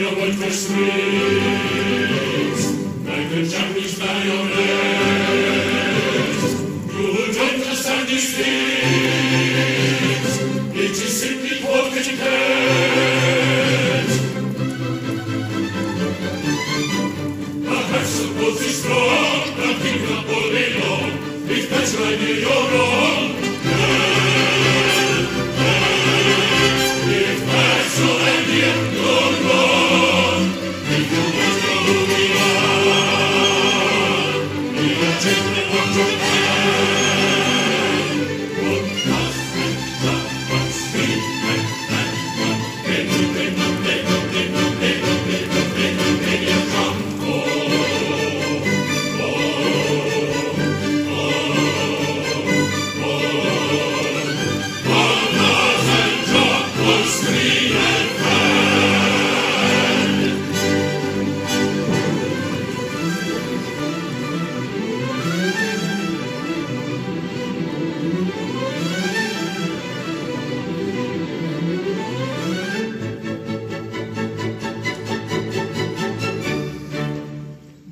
your wonderful streets, like a Japanese bayonet. You don't understand these things. It is simply called etiquette. Perhaps the boat is strong, and people up all day long. It's better I hear you're wrong. If that's your idea, you're wrong. If you want to know who we are, we are gentlemen of Japan. One plus and love, one sweet and one. Baby, baby, baby, baby, baby, baby, baby, baby, drum. Oh, oh, oh, oh. One plus and love, one sweet and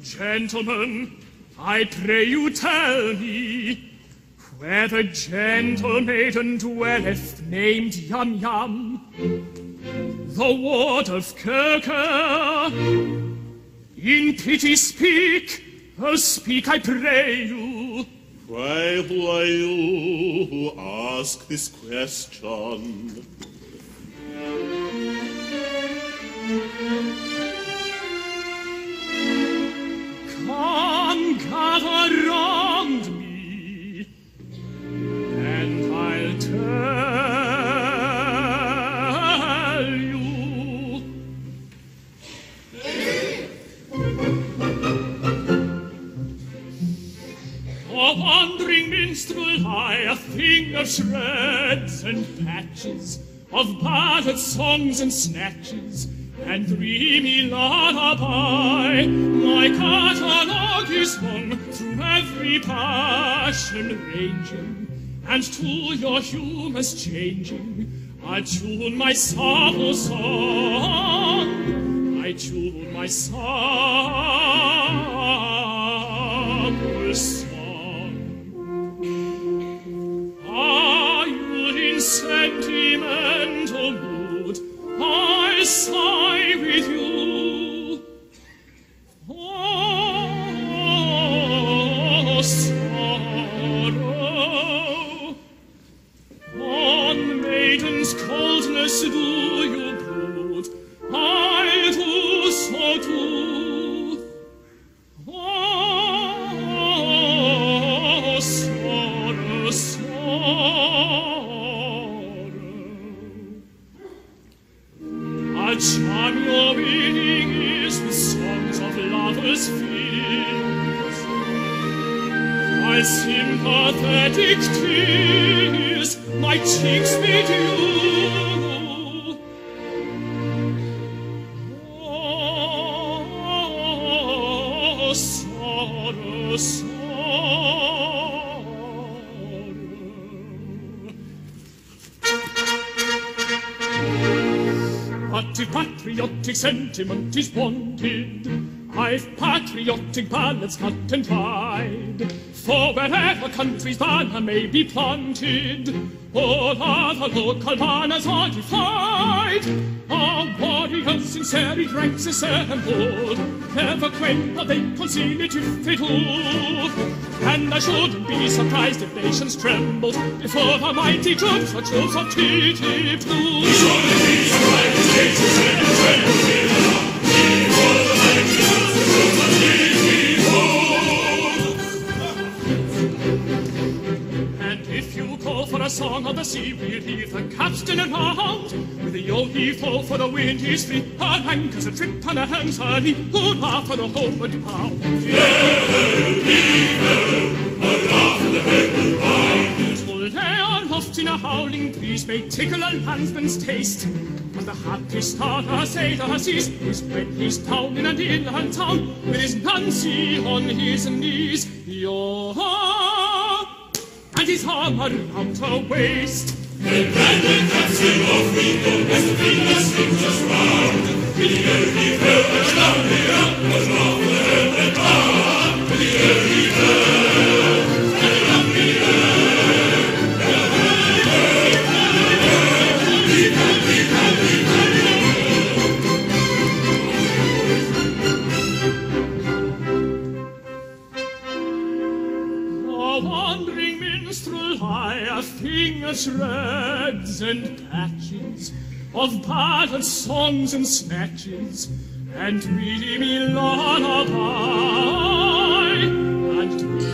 Gentlemen, I pray you tell me where the gentle maiden dwelleth named Yum Yum, the ward of Kirker. In pity speak, oh speak I pray you. Why do you ask this question? Come, gather round me, and I'll tell you. A wandering minstrel I, a thing of shreds and patches, of ballad songs and snatches, and dreamy lullaby. My catalogue is long, through every passion ranging, and to your humours changing. I tune my summer song, I tune my summer song. Are you in sentimental mood? I sigh with you. Oh, sorrow, on maiden's coldness do you brood? I do so too. Oh, sorrow, sorrow. A charm your winning is with songs of lovers' fears, while sympathetic tears my cheeks bedew. Oh, sorrow, sorrow. But if patriotic sentiment is wanted, I've patriotic ballads cut and dried. For wherever country's banner may be planted, all other local banners are defied. Our warriors in serried ranks assembled, never quail but they conceal it if they do. And I shouldn't be surprised if nations trembled before the mighty troops or troops of T.T. Blue. We shouldn't be surprised if nations trembled before the mighty troops or troops of T.T. And if you call for a song on the sea, we'll leave the capstan around. With the old heave-ho for the wind is free, our anchors a trip and our hands are lee. Hurrah for the homeward bound. Hurrah for the homeward bound. Full day aloft in a howling breeze may tickle a landsman's taste. But the happy starter sailor sees is when he's down in an inland town with his Nancy on his knees. And his arm around her waist. The brand and captain off we go as the fingers swings us round. Video, patches and patches of ballad songs and snatches, and reading me lullaby, and reading me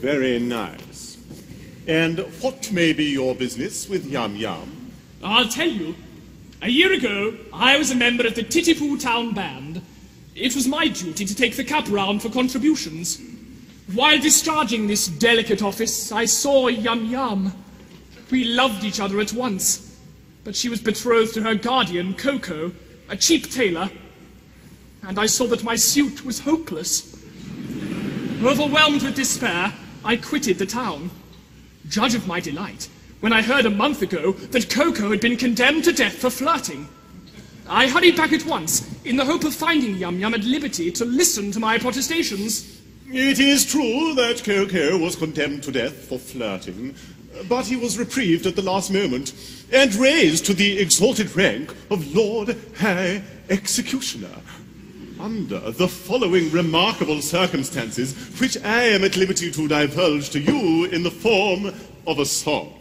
Very nice. And what may be your business with Yum Yum? I'll tell you. A year ago, I was a member of the Titipu Town Band. It was my duty to take the cup round for contributions. While discharging this delicate office, I saw Yum Yum. We loved each other at once, but she was betrothed to her guardian, Coco, a cheap tailor, and I saw that my suit was hopeless. Overwhelmed with despair, I quitted the town. Judge of my delight when I heard a month ago that Coco had been condemned to death for flirting. I hurried back at once in the hope of finding Yum Yum at liberty to listen to my protestations. It is true that Coco was condemned to death for flirting, but he was reprieved at the last moment and raised to the exalted rank of Lord High Executioner. Under the following remarkable circumstances, which I am at liberty to divulge to you in the form of a song.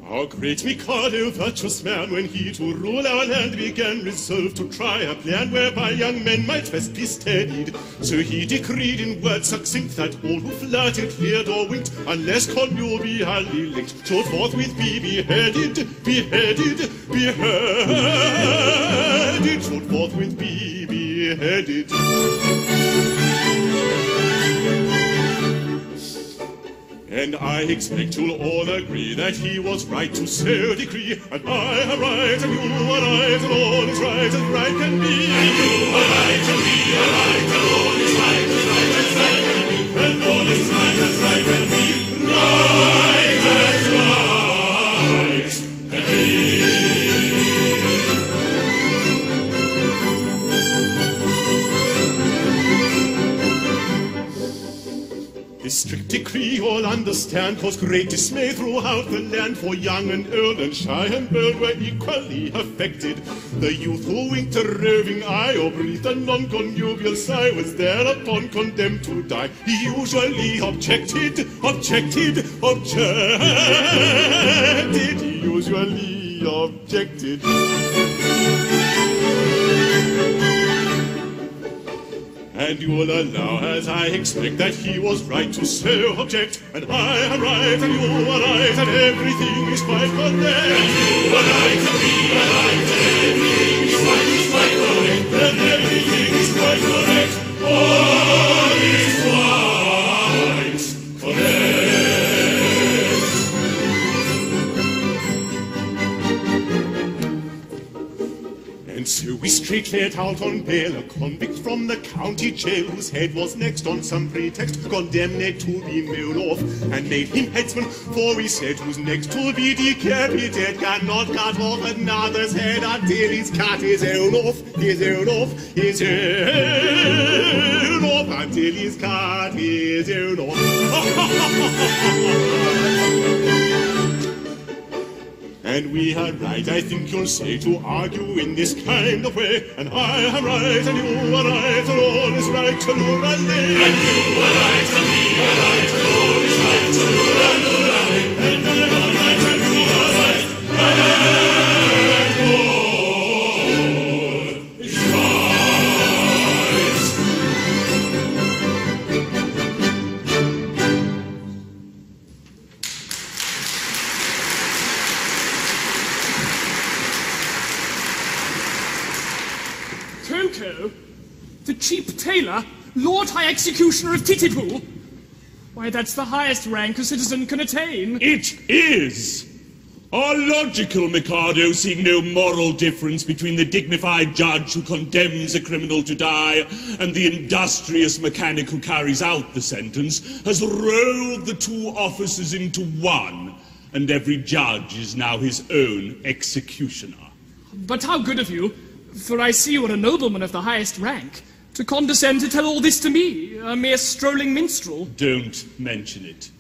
Our great Mikado, virtuous man, when he to rule our land began, resolved to try a plan whereby young men might best be steadied. So he decreed in words succinct that all who flirted, leered or winked, unless connubially linked, should forthwith be beheaded, beheaded, beheaded, should forthwith be beheaded. And I expect you'll all agree that he was right to so decree. And I am right, and you are right, and all is right as right can be. And you are right, and we are right, and all is right as right can be. And all is right as right can be. Right as right can be. This strict decree, all understand, caused great dismay throughout the land, for young and old and shy and bold were equally affected. The youth who winked a roving eye or breathed a non-connubial sigh was thereupon condemned to die. He usually objected, he usually objected. And you will allow, as I expect, that he was right to so object. And I am right, and you are right, and everything is quite correct. And you are right, and we are right, and everything is quite correct. And everything is quite correct. All is quite correct. And so we straight let out on bail a convict from the county jail, whose head was next on some pretext condemned to be mown off, and made him headsman, for we said who's next to be decapitated cannot cut off another's head until he's cut his own off, his own off, his own off, until he's cut his own off. And we are right, I think you'll say, to argue in this kind of way. And I am right, and you are right, and all is right, and you are right. And you are right, and we are right, and all is right, and you are right. And I am right, and you are right, and all is right. Coco, the cheap tailor, Lord High Executioner of Titipu. Why, that's the highest rank a citizen can attain. It is! Our logical Mikado, seeing no moral difference between the dignified judge who condemns a criminal to die and the industrious mechanic who carries out the sentence, has rolled the two officers into one, and every judge is now his own executioner. But how good of you, for I see you are a nobleman of the highest rank, to condescend to tell all this to me, a mere strolling minstrel. Don't mention it.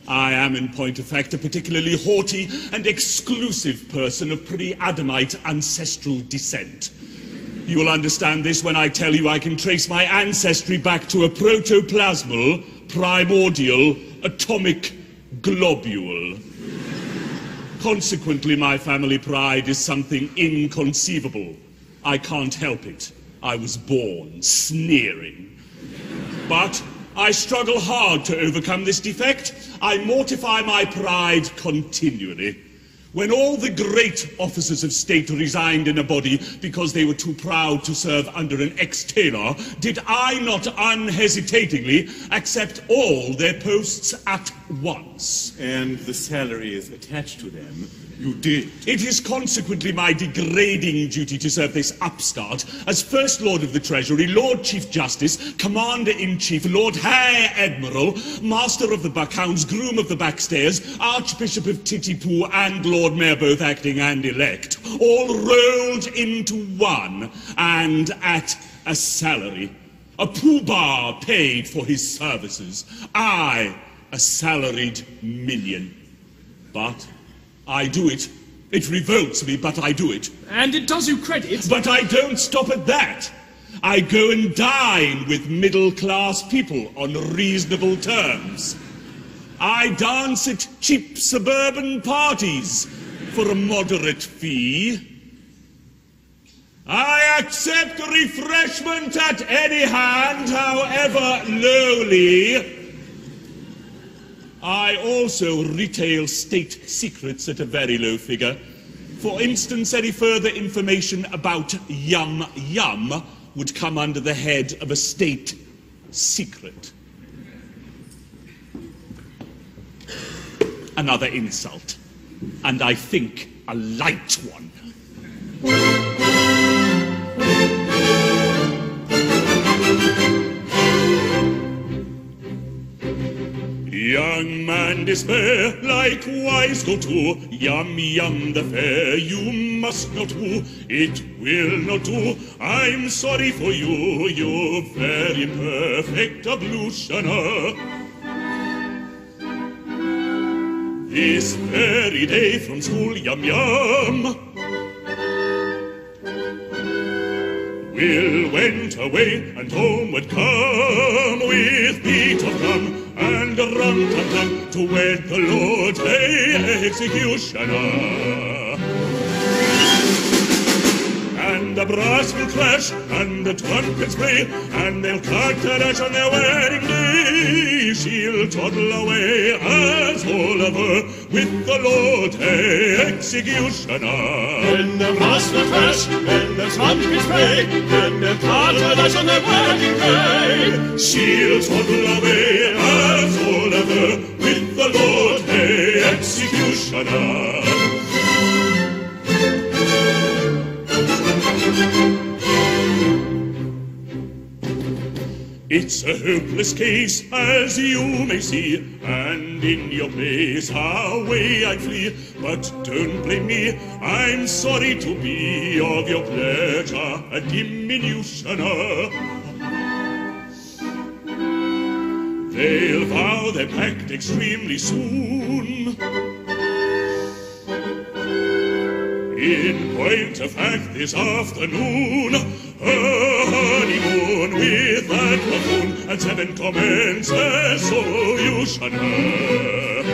I am, in point of fact, a particularly haughty and exclusive person of pre-Adamite ancestral descent. You will understand this when I tell you I can trace my ancestry back to a protoplasmal, primordial, atomic globule. Consequently, my family pride is something inconceivable. I can't help it. I was born sneering. But I struggle hard to overcome this defect. I mortify my pride continually. When all the great officers of state resigned in a body because they were too proud to serve under an ex-tailor, did I not unhesitatingly accept all their posts at once? And the salaries attached to them, you did. It is consequently my degrading duty to serve this upstart as First Lord of the Treasury, Lord Chief Justice, Commander-in-Chief, Lord High Admiral, Master of the Buckhounds, Groom of the Backstairs, Archbishop of Titipu, and Lord Mayor, both acting and elect, all rolled into one, and at a salary. A poobah paid for his services. I, a salaried minion. But I do it. It revolts me, but I do it. And it does you credit. But I don't stop at that. I go and dine with middle-class people on reasonable terms. I dance at cheap suburban parties for a moderate fee. I accept refreshment at any hand, however lowly. I also retail state secrets at a very low figure. For instance, any further information about Yum Yum would come under the head of a state secret. Another insult, and I think a light one. Young man, despair, likewise go to Yum Yum the fair. You must not woo, it will not do. I'm sorry for you, you're very imperfect ablutioner. This very day from school, Yum Yum Will went away and homeward come with beat of drum and a rum-tum-tum to wed the Lord executioner. And the brass will crash and the trumpets play and they'll cart the dash on their wedding day. She'll toddle away as Oliver with the Lord executioner. And the brass will crash and the trumpets play and they'll cart the dash on their wedding day. She'll toddle away as Oliver with the Lord executioner. It's a hopeless case, as you may see, and in your place away I flee. But don't blame me, I'm sorry to be of your pleasure a diminutioner. They'll vow their pact extremely soon. In point of fact, this afternoon, a honeymoon with that buffoon, and 7 commences, so you should hear.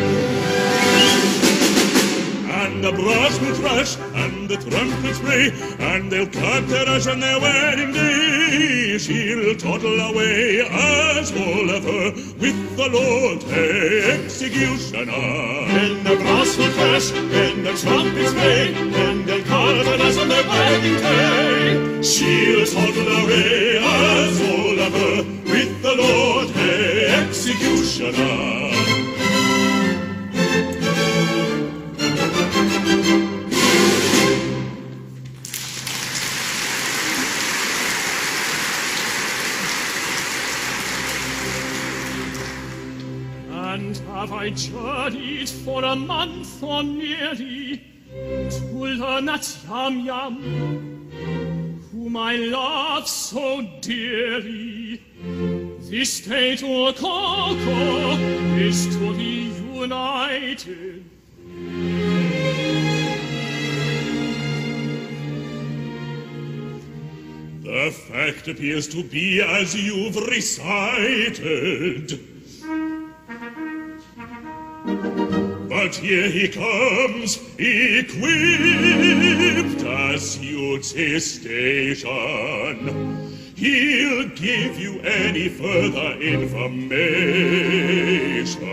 And the brass will crash, and the trumpets play, and they'll cut their ash on their wedding day. She'll toddle away as Oliver with the Lord executioner. And the brass will crash, and the trumpets play, and they'll cut their ash on their wedding day. She'll toddle away as Oliver with the the Lord executioner. And have I journeyed for a month or nearly to learn that Yam, whom I love so dearly, this day to Coco is to be united. The fact appears to be as you've recited. But here he comes, equipped as suits his station. He'll give you any further information.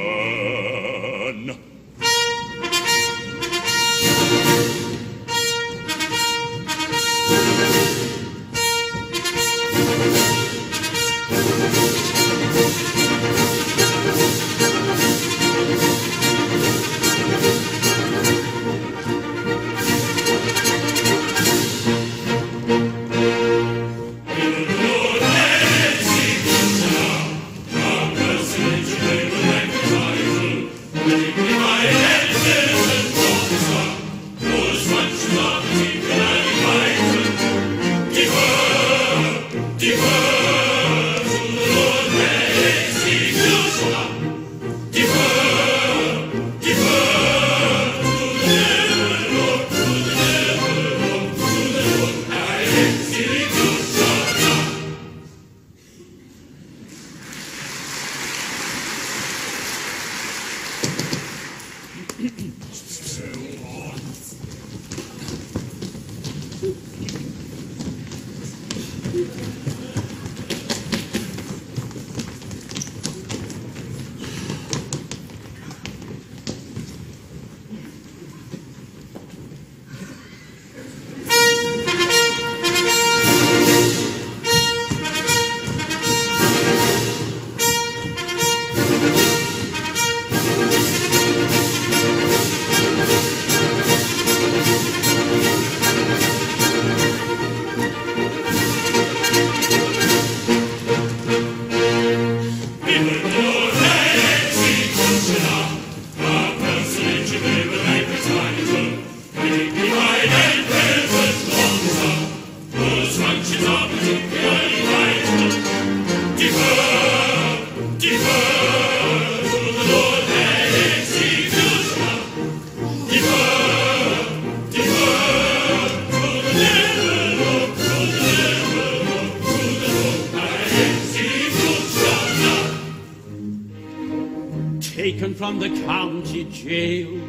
From the county jail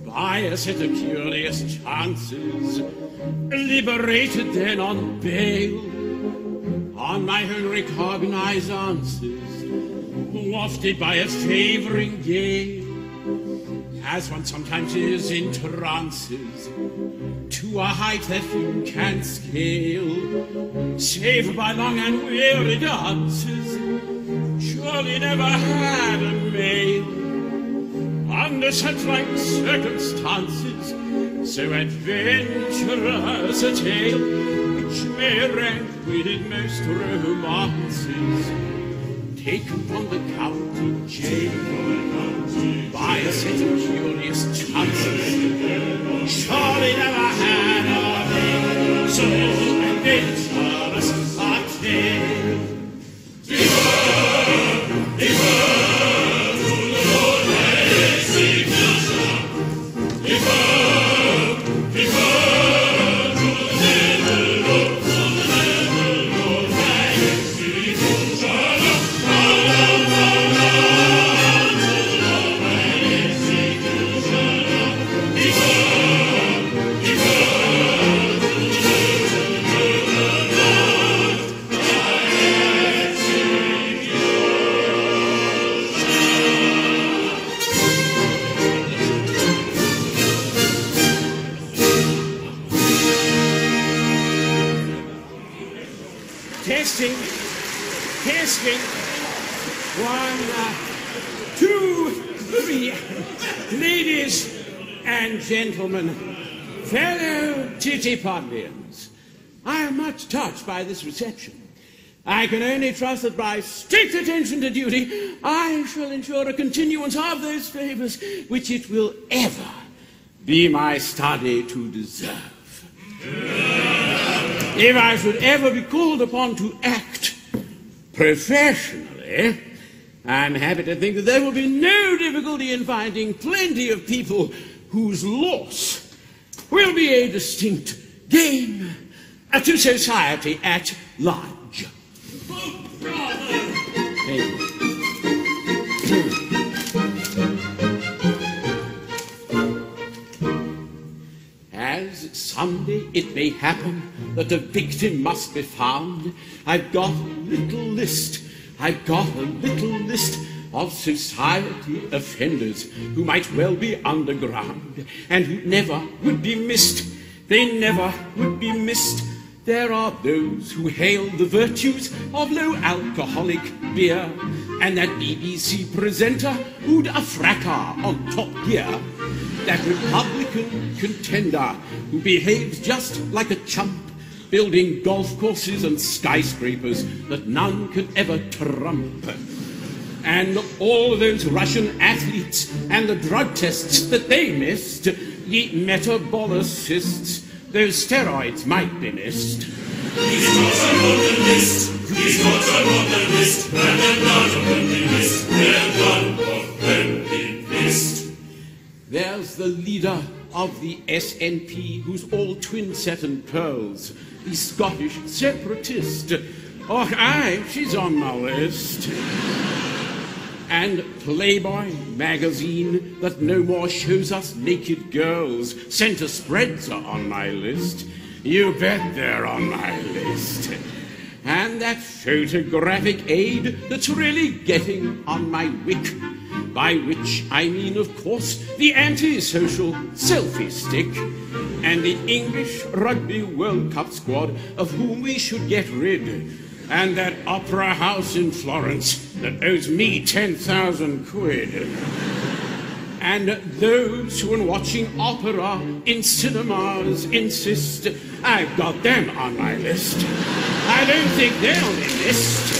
by a set of curious chances, liberated then on bail, on my own recognizances, wafted by a favoring gale, as one sometimes is in trances, to a height that few can scale, save by long and weary dances. Surely never had a mail under such like circumstances, so adventurous a tale, which may rank with most romances, taken from the county jail by a set of curious chances. Surely never had a mail so adventurous a tale. Testing. 1, 2, 3. Ladies and gentlemen, fellow Titipodians, I am much touched by this reception. I can only trust that by strict attention to duty, I shall ensure a continuance of those favours which it will ever be my study to deserve. If I should ever be called upon to act professionally, I'm happy to think that there will be no difficulty in finding plenty of people whose loss will be a distinct gain to society at large. Thank you. As someday it may happen that a victim must be found, I've got a little list of society offenders who might well be underground and who never would be missed. They never would be missed. There are those who hail the virtues of low-alcoholic beer, and that BBC presenter who'd a fracas on Top Gear, that Republican contender who behaves just like a chump, building golf courses and skyscrapers that none can ever trump, and all those Russian athletes and the drug tests that they missed, the metabolicists. Those steroids might be missed. He's not on the list. He's not on the list. And then none of them be missed. And none of them be missed. There's the leader of the SNP, who's all twin set and pearls, the Scottish separatist. Oh, aye, she's on my list. And Playboy magazine that no more shows us naked girls. Centre spreads are on my list. You bet they're on my list. And that photographic aid that's really getting on my wick. By which I mean, of course, the anti-social selfie stick. And the English Rugby World Cup squad of whom we should get rid. And that opera house in Florence that owes me 10,000 quid. And those who, in watching opera in cinemas, insist, I've got them on my list. I don't think they'll be missed.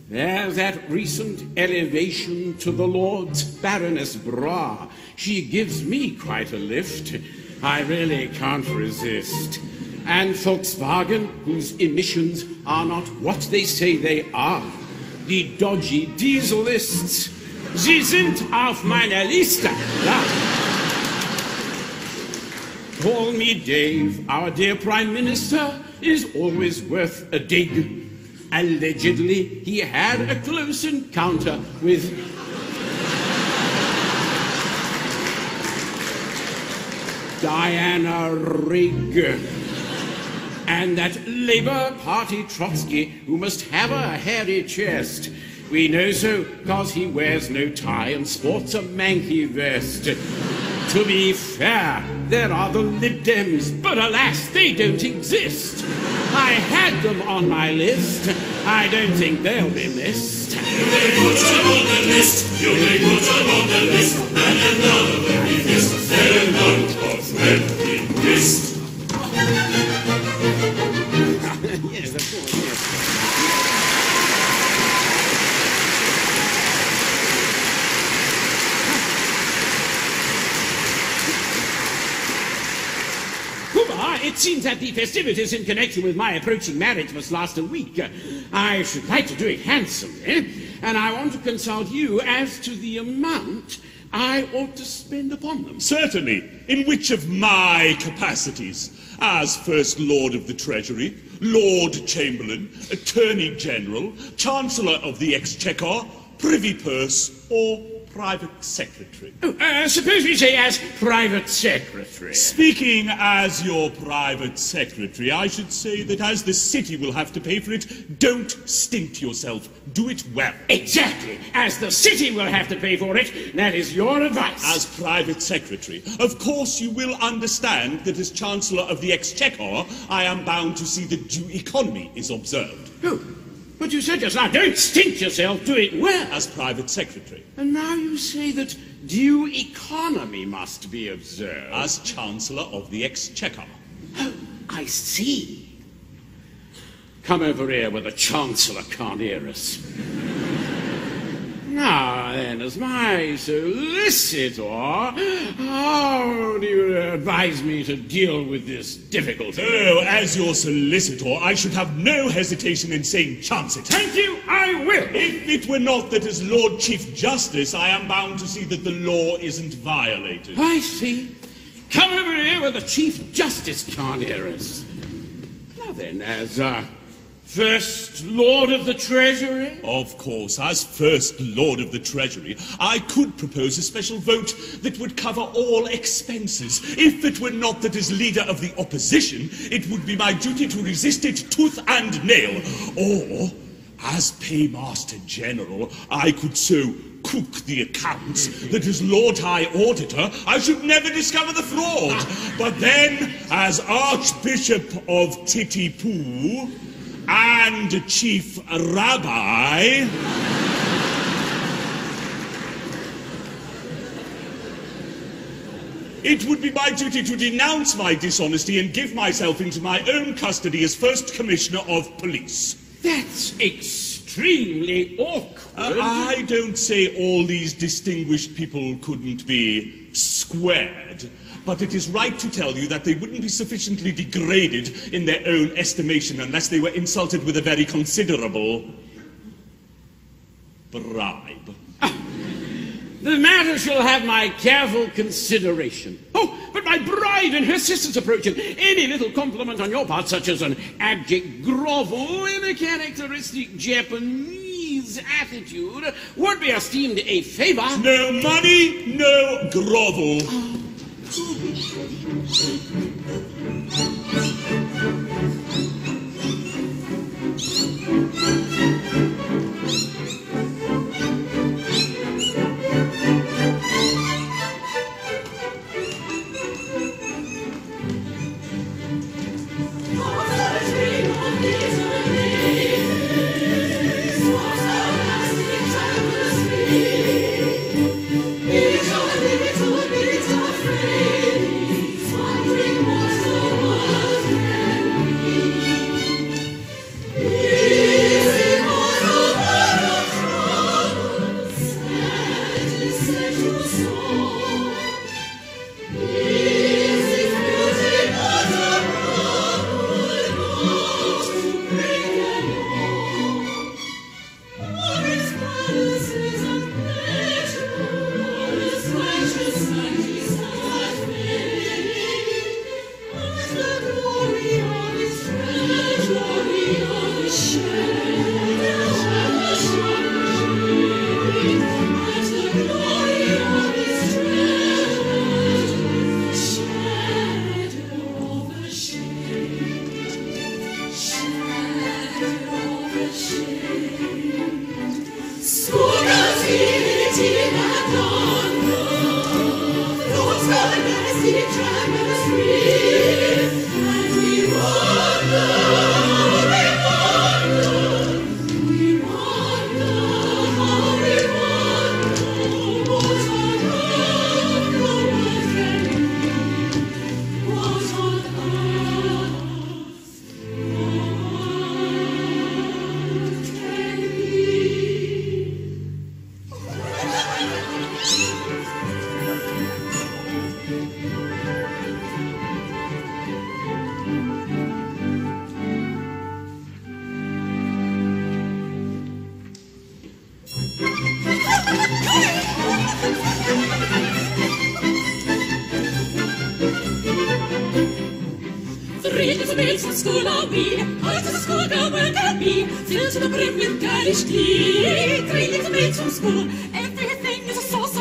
There's that recent elevation to the Lord's Baroness Bra. She gives me quite a lift. I really can't resist. And Volkswagen, whose emissions are not what they say they are. Die dodgy Dieselists, sie sind auf meiner Liste. Call me Dave, our dear Prime Minister is always worth a dig. Allegedly, he had a close encounter with Diana Rigg. And that Labour Party Trotsky who must have a hairy chest. We know so because he wears no tie and sports a manky vest. To be fair, there are the Lib Dems, but alas, they don't exist. I had them on my list. I don't think they'll be missed. You may put them on the list. You may put them on the list. And then none of them be missed. Then none of them be missed. Yes, of course, yes. It seems that the festivities in connection with my approaching marriage must last a week. I should like to do it handsomely, and I want to consult you as to the amount I ought to spend upon them. Certainly. In which of my capacities? As First Lord of the Treasury, Lord Chamberlain, Attorney General, Chancellor of the Exchequer, Privy Purse, or private secretary. Suppose we say as private secretary. Speaking as your private secretary, I should say that as the city will have to pay for it, don't stint yourself. Do it well. Exactly. As the city will have to pay for it, that is your advice. As private secretary, of course you will understand that as Chancellor of the Exchequer, I am bound to see that due economy is observed. Oh, but you said just now, don't stint yourself, do it well. As private secretary. And now you say that due economy must be observed. As Chancellor of the Exchequer. Oh, I see. Come over here where the Chancellor can't hear us. Now then, as my solicitor, how do you advise me to deal with this difficulty? Oh, as your solicitor, I should have no hesitation in saying chance it. Thank you, I will. If it were not that as Lord Chief Justice, I am bound to see that the law isn't violated. I see. Come over here where the Chief Justice can't hear us. Now then, as First Lord of the Treasury? Of course, as First Lord of the Treasury, I could propose a special vote that would cover all expenses. If it were not that as leader of the opposition, it would be my duty to resist it tooth and nail. Or, as Paymaster General, I could so cook the accounts that as Lord High Auditor, I should never discover the fraud. But then, as Archbishop of Titipu and Chief Rabbi, it would be my duty to denounce my dishonesty and give myself into my own custody as First Commissioner of Police. That's extremely awkward. I don't say all these distinguished people couldn't be squared, but it is right to tell you that they wouldn't be sufficiently degraded in their own estimation unless they were insulted with a very considerable bribe. The matter shall have my careful consideration. Oh, but my bride and her sisters approach, and any little compliment on your part, such as an abject grovel in a characteristic Japanese attitude, would be esteemed a favor. No money, no grovel. Everything is a sauce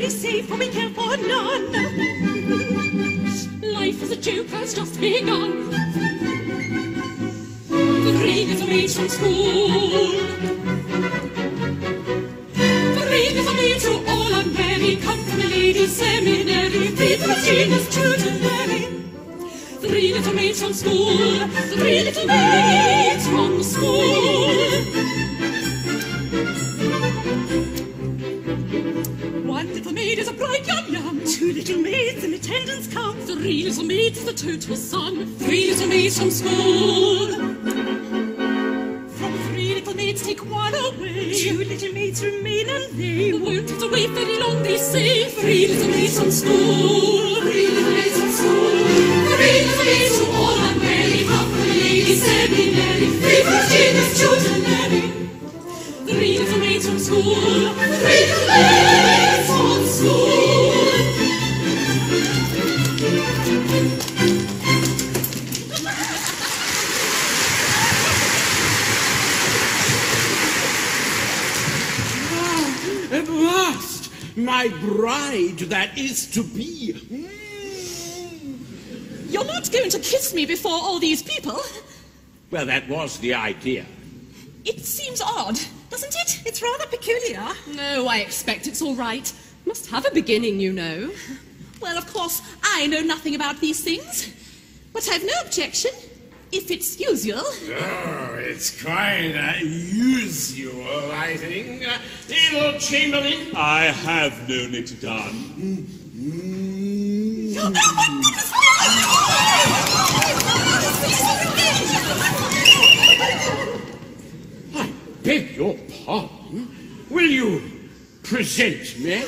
very safe, for we care for none. Life is a joke that's just begun. Three little maids from school. Three little maids who all unmarried come from a ladies' seminary. Three for the genius tutelary. Three little maids from school. Three little maids from school. One little maid is a bright yum-yum. Two little maids in attendance come. Three little maids, the total sum. Three little maids from school. From three little maids take one away. Two little maids remain and they won't have to wait very long, they say. Three little maids from school. Three little maids from school. Three little maids who all unmarried come from a ladies' seminary. Three for a genius tutelary. Three little maids from school. Three little maids from school. At last, my bride that is to be. You're not going to kiss me before all these people? Well, that was the idea. It seems odd, doesn't it? It's rather peculiar. No, I expect it's all right. Must have a beginning, you know. Well, of course, I know nothing about these things. But I've no objection, if it's usual. Oh, it's quite usual, I think. Little Chamberlain. I have known it done. I beg your pardon. Will you present me?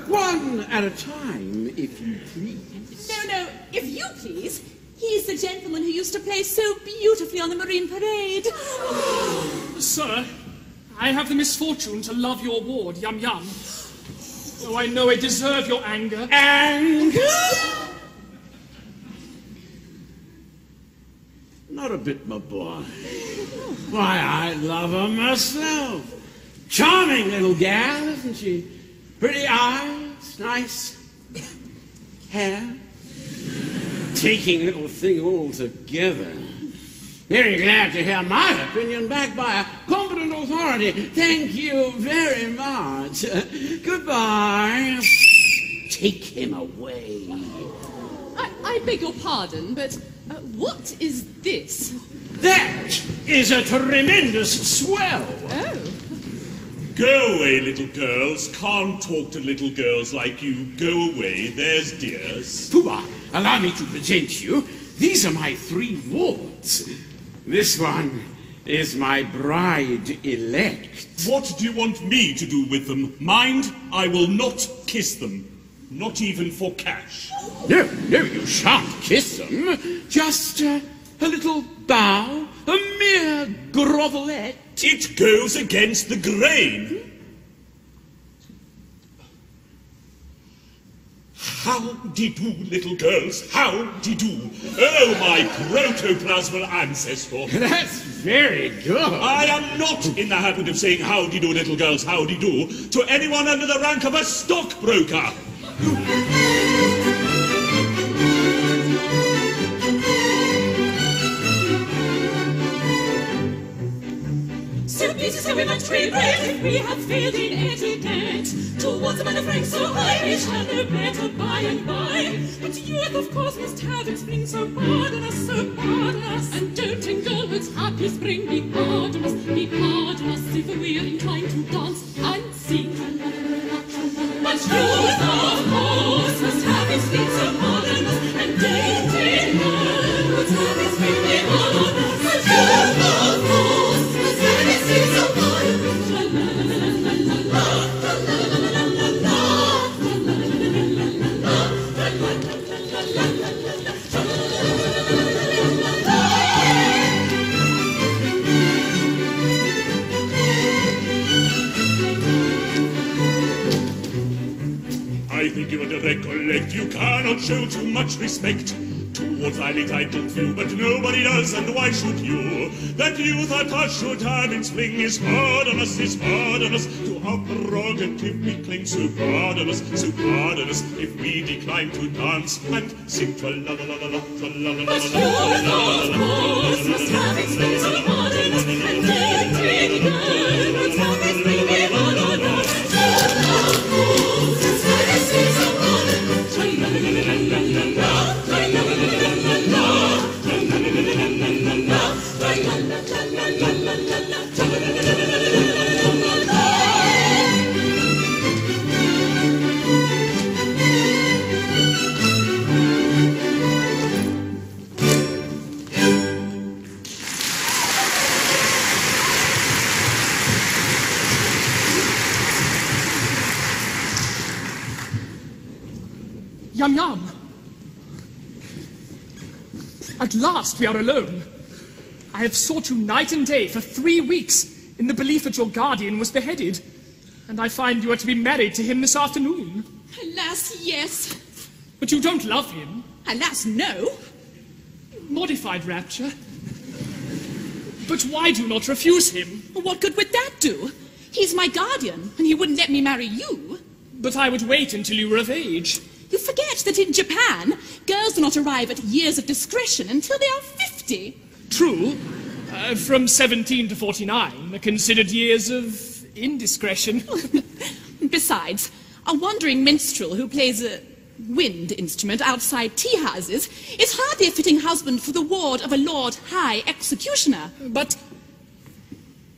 One at a time, if you please. No, if you please. He's the gentleman who used to play so beautifully on the Marine Parade. Sir, I have the misfortune to love your ward, Yum Yum. Oh, I know I deserve your anger. Anger? Not a bit, my boy. Why, I love her myself. Charming little gal, isn't she? Pretty eyes, nice hair. Taking little thing all together. Very glad to hear my opinion backed by a competent authority. Thank you very much. Goodbye. Take him away. I beg your pardon, but what is this? That is a tremendous swell. Oh. Go away, little girls. Can't talk to little girls like you. Go away, there's dears. Pooh-Bah, allow me to present you. These are my 3 wards. This one is my bride-elect. What do you want me to do with them? Mind, I will not kiss them. Not even for cash. No, you shan't kiss them. Just a little bow, a mere grovelette. It goes against the grain. How-de-do, little girls, how-de-do. Oh, my protoplasmal ancestor. That's very good. I am not in the habit of saying how-de-do, little girls, how-de-do to anyone under the rank of a stockbroker. So this is how we must regret if we have failed in etiquette. Towards a man of rank so high, we shall know better by and by. But youth, of course, must have its spring, so pardon us, And don't in girlhood's happy spring be pardon us if we're inclined to dance and sing. But youth, of course, must have its spring, so pardon us, and don't in girlhood's happy spring be pardon us. But youth, of course, must have its spring, so pardon us. I think you ought to recollect you cannot show too much respect to what I'm entitled to, but nobody does, and why should you? That youth our touch should have in spring is hard on us, to our prerogative we cling, so pardon us, if we decline to dance and sing tra-la-la-la-la-la, tra-la-la-la-la-la. But youth, of course, must have its things ardent, and then pretty girl must have its spring be on. Yum yum. At last we are alone. I have sought you night and day for 3 weeks in the belief that your guardian was beheaded, and I find you are to be married to him this afternoon. Alas, yes. But you don't love him. Alas, no. Modified rapture. But why do you not refuse him? What good would that do? He's my guardian, and he wouldn't let me marry you. But I would wait until you were of age. You forget that in Japan, girls do not arrive at years of discretion until they are 50. True. From 17 to 49 are considered years of indiscretion. Besides, a wandering minstrel who plays a wind instrument outside tea houses is hardly a fitting husband for the ward of a Lord High Executioner. But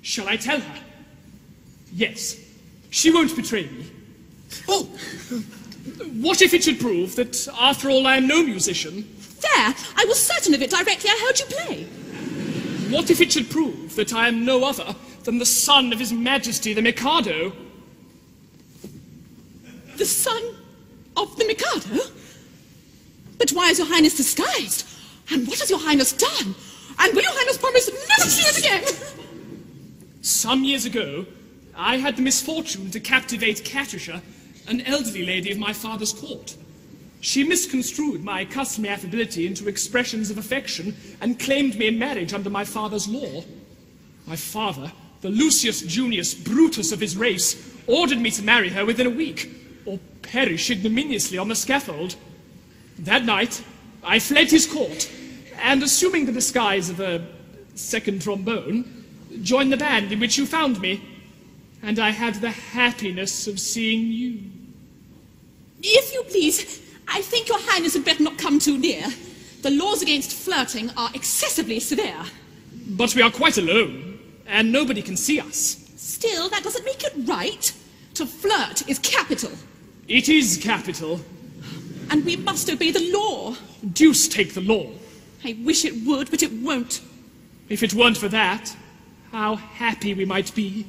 shall I tell her? Yes. She won't betray me. Oh! What if it should prove that, after all, I am no musician? There! I was certain of it directly I heard you play. What if it should prove that I am no other than the son of His Majesty the Mikado? The son of the Mikado? But why is your Highness disguised? And what has your Highness done? And will your Highness promise never to see it again? Some years ago, I had the misfortune to captivate Katusha, an elderly lady of my father's court. She misconstrued my customary affability into expressions of affection and claimed me in marriage under my father's law. My father, the Lucius Junius Brutus of his race, ordered me to marry her within a week, or perish ignominiously on the scaffold. That night, I fled his court, and assuming the disguise of a second trombone, joined the band in which you found me, and I had the happiness of seeing you. If you please, I think your Highness had better not come too near. The laws against flirting are excessively severe. But we are quite alone, and nobody can see us. Still, that doesn't make it right. To flirt is capital. It is capital. And we must obey the law. Deuce take the law. I wish it would, but it won't. If it weren't for that, how happy we might be.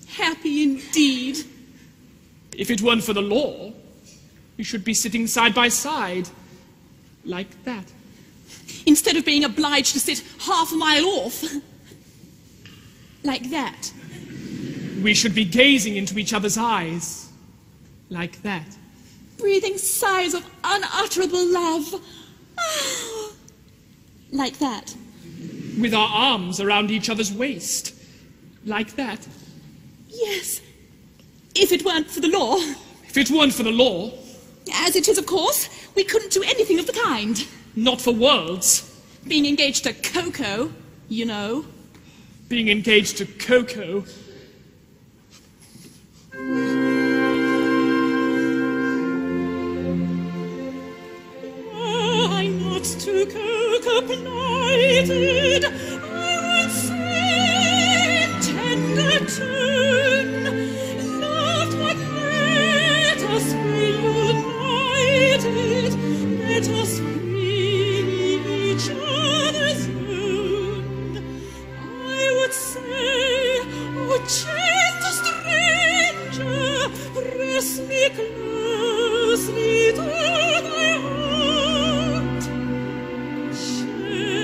Happy indeed. If it weren't for the law, we should be sitting side by side, like that. Instead of being obliged to sit half a mile off. Like that. We should be gazing into each other's eyes, like that. Breathing sighs of unutterable love. Like that. With our arms around each other's waist, like that. Yes, if it weren't for the law. If it weren't for the law. As it is, of course, we couldn't do anything of the kind. Not for worlds. Being engaged to Coco, you know. Being engaged to Coco. Were I not to Coco plighted, I would say in tender tune, loved what let us be united, let us be each other's own. I would say, oh gentle stranger, press me closely to thy heart. Share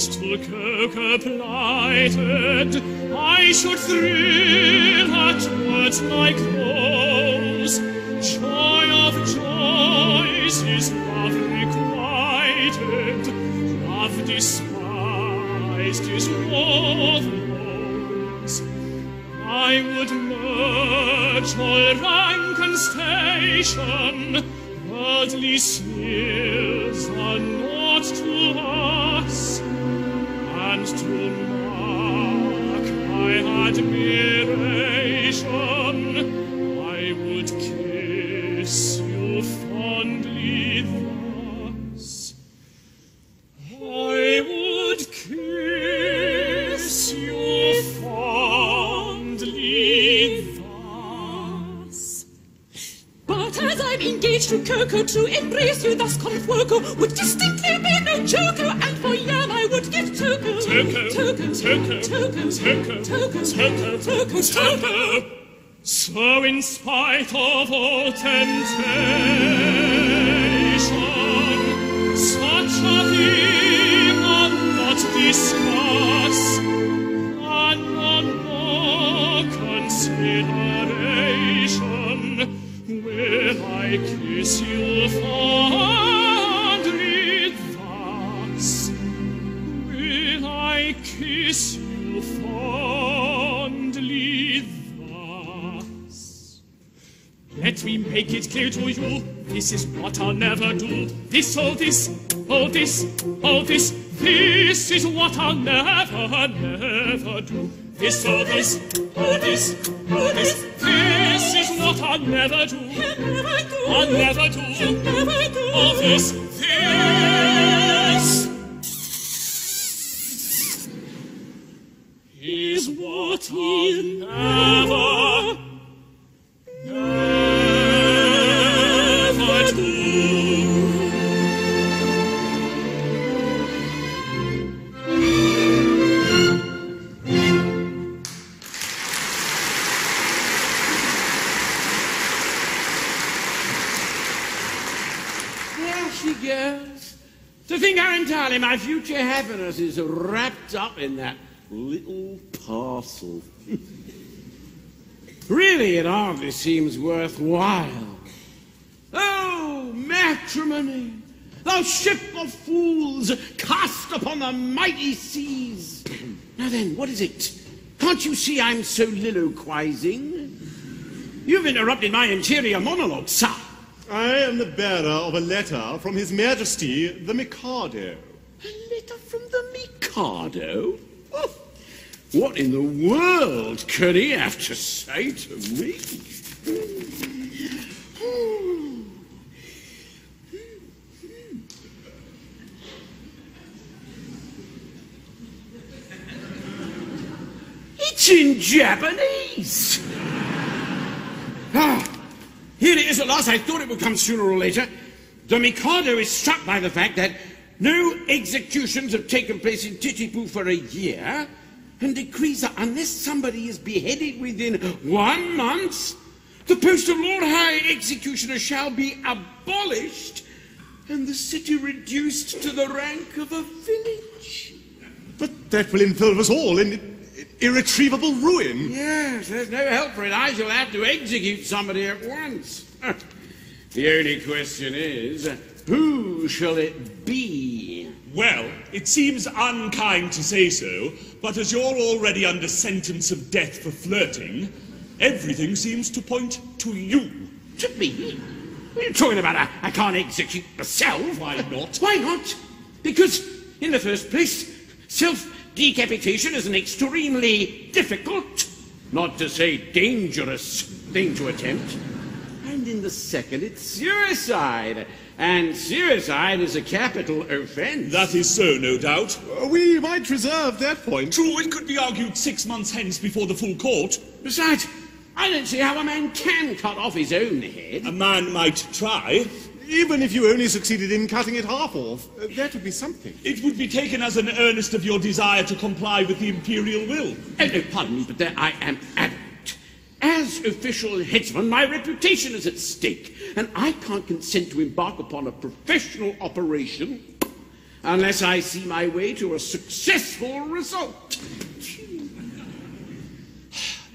to cocoa plighted, I should thrill at words like those. Joy of joys is love requited, love despised is woe of woes. I would merge all rank and station, worldly spheres are naught to us, and to mark my admiration, I would kiss you fondly thus. I would kiss you fondly thus. But as I'm engaged to Coco, to embrace you thus con fuoco would distinctly be no joker, and for yam I would give Toco. Toco, Toco, Toco, Toco, Toco, Toco, Toco, Toco. So in spite of all temptation, such a thing I'll not discuss, and on more consideration will I kiss you fondly thus. Will I kiss you fondly thus? Let me make it clear to you, this is what I'll never do. This, oh this, oh this, oh this, this is what I'll never, never do. This, oh this, oh this, oh this, this is what I'll never do. I'll never do. Oh this, this is what I'll never, never do. There she goes. To think how entirely my future happiness is wrapped up in that little parcel. Really, it hardly seems worthwhile. Oh, matrimony, thou ship of fools, cast upon the mighty seas. Now then, what is it? Can't you see I'm soliloquizing? You've interrupted my interior monologue, sir. I am the bearer of a letter from His Majesty, the Mikado. A letter from the Mikado? Oh, what in the world could he have to say to me? It's in Japanese. Here it is at last. I thought it would come sooner or later. The Mikado is struck by the fact that no executions have taken place in Titipu for a year, and decrees that unless somebody is beheaded within 1 month, the post of Lord High Executioner shall be abolished, and the city reduced to the rank of a village. But that will involve us all in irretrievable ruin. Yes, there's no help for it. I shall have to execute somebody at once. The only question is, who shall it be? Well, it seems unkind to say so, but as you're already under sentence of death for flirting, everything seems to point to you. To me? What are you talking about? I can't execute myself. Why not? Why not? Because, in the first place, self-decapitation is an extremely difficult, not to say dangerous, thing to attempt. And in the second, it's suicide. And suicide is a capital offence. That is so, no doubt. We might reserve that point. True, it could be argued 6 months hence before the full court. Besides, I don't see how a man can cut off his own head. A man might try. Even if you only succeeded in cutting it half off, that would be something. It would be taken as an earnest of your desire to comply with the imperial will. Oh, no, pardon me, but there I am adamant. As official headsman, my reputation is at stake, and I can't consent to embark upon a professional operation unless I see my way to a successful result.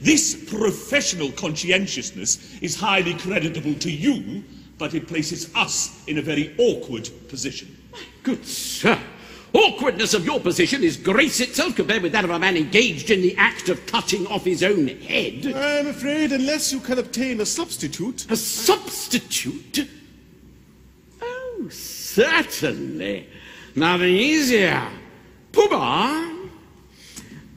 This professional conscientiousness is highly creditable to you, but it places us in a very awkward position. Good sir, awkwardness of your position is grace itself compared with that of a man engaged in the act of cutting off his own head. I'm afraid unless you can obtain a substitute... A substitute? Oh, certainly. Nothing easier. Poobah,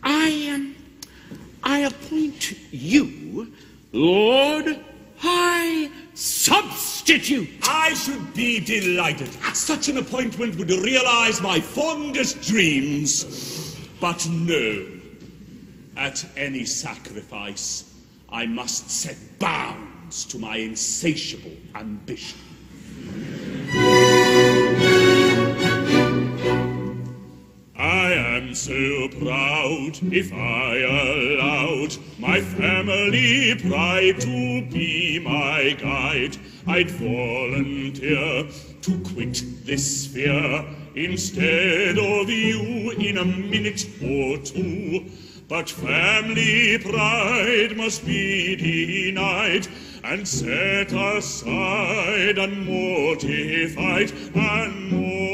I appoint you Lord High Substitute. I should be delighted. Such an appointment would realize my fondest dreams. But no. At any sacrifice, I must set bounds to my insatiable ambition. I am so proud, if I allowed my family pride to be my guide, I'd volunteer to quit this sphere instead of you in a minute or two. But family pride must be denied and set aside and mortified and mortified.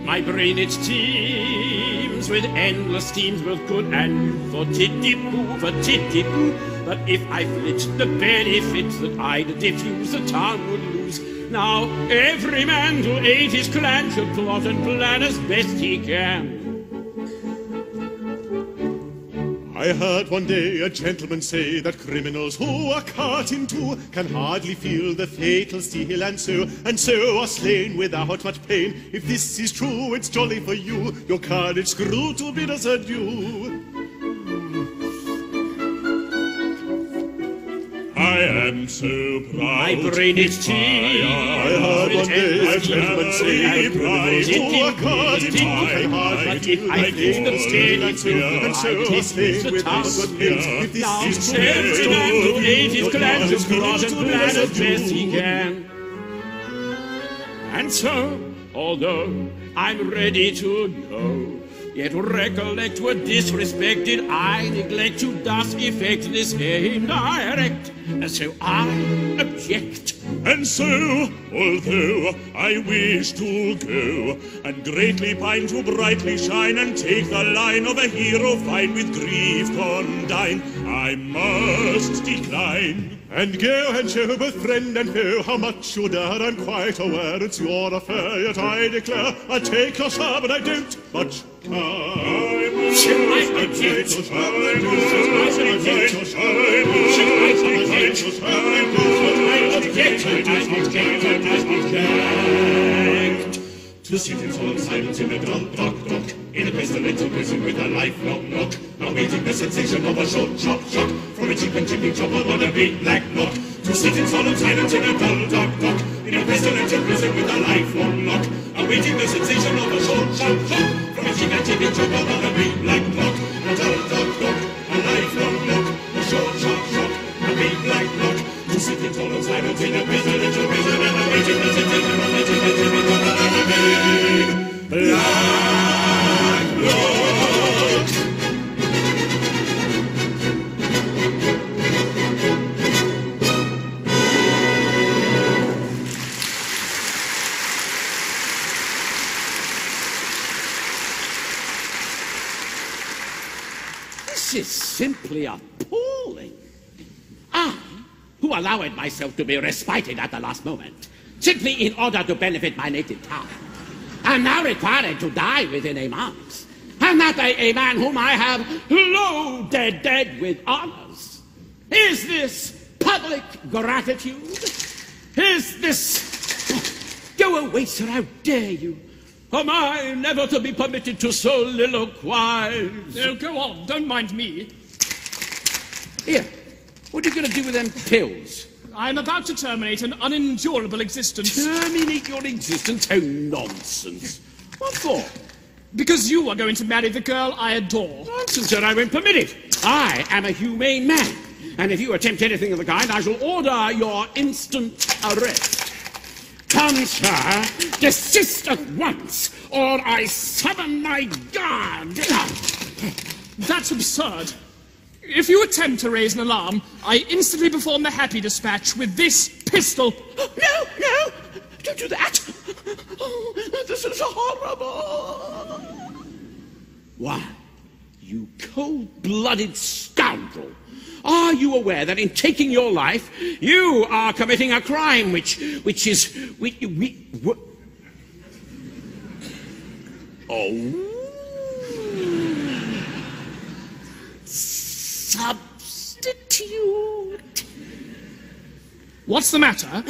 My brain it teems with endless schemes, both good and for titty-poo, for titty-poo. But if I flit the benefits that I'd diffuse, the town would lose. Now every man to aid his clan should plot and plan as best he can. I heard one day a gentleman say that criminals who are cut in two can hardly feel the fatal steel, and so are slain without much pain. If this is true, it's jolly for you, your carnage screw to bid us adieu. I am so proud. My brain is teeming. I heard one day a gentleman say that criminals who are caught in two can hardly feel the fatal steel, and so are slain without much pain. If this is true, Every man to aid his clan should plot and plan as best he can. And so, although I'm ready to go, yet recollect what disrespected I neglect to thus effect this indirect. And so I object. And so, although I wish to go, and greatly pine to brightly shine, and take the line of a hero fine with grief condign, I must decline. And go and show both friend and foe how much you dare. I'm quite aware it's your affair, yet I declare I take your share, but I don't much care. I to sit in solemn silence in a dull, dark dock, in a pestilential prison with a lifelong lock, awaiting the sensation of a short, sharp shock from a cheap and chipping trouble on a big black knock. To sit in solemn silence in a dull, dark dock, in a pestilential prison with a lifelong lock, awaiting the sensation of a short, sharp shock from a cheap and chipping trouble on a big black knock. A dull, dark dock, a lifelong lock, a short, sharp shock, a big black knock. To sit in solemn silence in a pestilential prison and awaiting the sensation of a cheap and chipping trouble on a big black knock. This is simply appalling. I, who allowed myself to be respited at the last moment, simply in order to benefit my native town, am now required to die within a month, and that a man whom I have loaded with honors. Is this public gratitude? Is this... Go away, sir, how dare you? Am I never to be permitted to soliloquize? Oh, go on, don't mind me. Here, what are you going to do with them pills? I'm about to terminate an unendurable existence. Terminate your existence? Oh, nonsense. What for? Because you are going to marry the girl I adore. Nonsense, sir, I won't permit it. I am a humane man. And if you attempt anything of the kind, I shall order your instant arrest. Come, sir, desist at once, or I summon my guard. That's absurd. If you attempt to raise an alarm, I instantly perform the happy dispatch with this pistol. No, don't do that. Oh, this is horrible. Why, you cold-blooded scoundrel, are you aware that in taking your life, you are committing a crime which is... Substitute. What's the matter?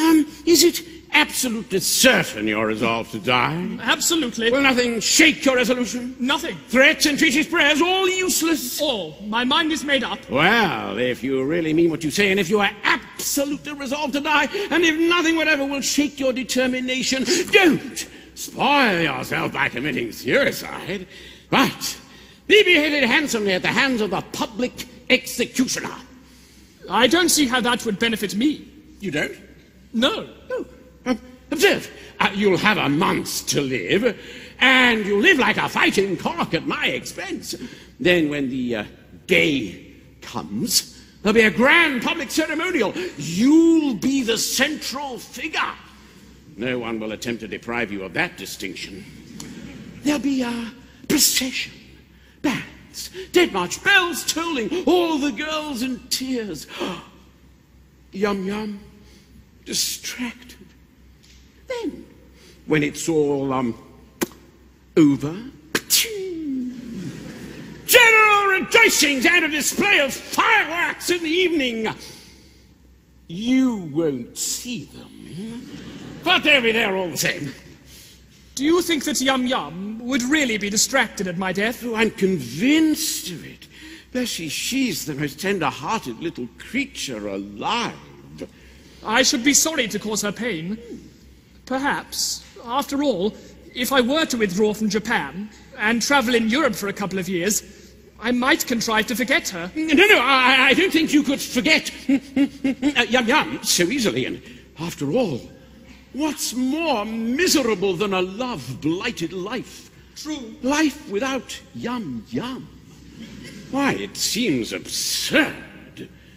Is it absolutely certain you're resolved to die? Absolutely. Will nothing shake your resolution? Nothing. Threats, entreaties, prayers, all useless? All. My mind is made up. Well, if you really mean what you say, and if you are absolutely resolved to die, and if nothing whatever will shake your determination, don't spoil yourself by committing suicide, but be beheaded handsomely at the hands of the public executioner. I don't see how that would benefit me. You don't? No. No. Observe, you'll have a month to live, and you'll live like a fighting cock at my expense. Then when the day comes, there'll be a grand public ceremonial. You'll be the central figure. No one will attempt to deprive you of that distinction. There'll be a procession, bands, dead march, bells tolling, all the girls in tears. Yum, distracted. Then, when it's all, over, general rejoicings and a display of fireworks in the evening. You won't see them, but they'll be there all the same. Do you think that Yum would really be distracted at my death? Oh, I'm convinced of it. Bessie, she's the most tender-hearted little creature alive. I should be sorry to cause her pain. Perhaps, after all, if I were to withdraw from Japan and travel in Europe for a couple of years, I might contrive to forget her. No, I don't think you could forget Yum so easily. And after all, what's more miserable than a love-blighted life? True. Life without Yum. Why, it seems absurd.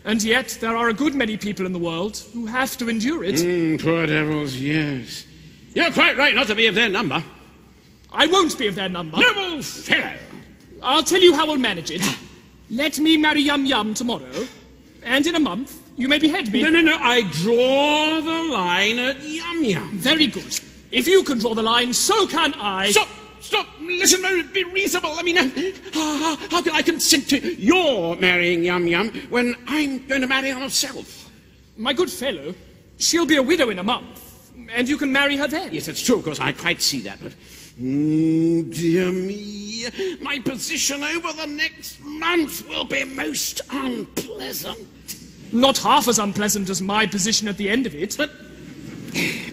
And yet, there are a good many people in the world who have to endure it. Poor devils, yes. You're quite right not to be of their number. I won't be of their number. Noble fellow! I'll tell you how we'll manage it. Let me marry Yum tomorrow, and in a month, you may behead me. No, I draw the line at Yum. Very good. If you can draw the line, so can I. Stop! Listen, be reasonable. I mean, how can I consent to your marrying Yum when I'm going to marry her myself? My good fellow, she'll be a widow in a month, and you can marry her then. Yes, that's true, of course, I quite see that, but... dear me, my position over the next month will be most unpleasant. Not half as unpleasant as my position at the end of it. But,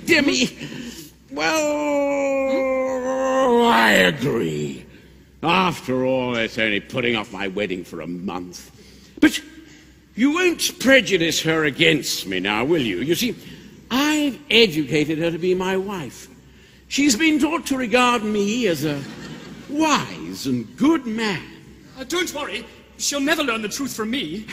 dear me, well, I agree. After all, it's only putting off my wedding for a month. But you won't prejudice her against me now, will you? You see, I've educated her to be my wife. She's been taught to regard me as a wise and good man. Don't worry, she'll never learn the truth from me.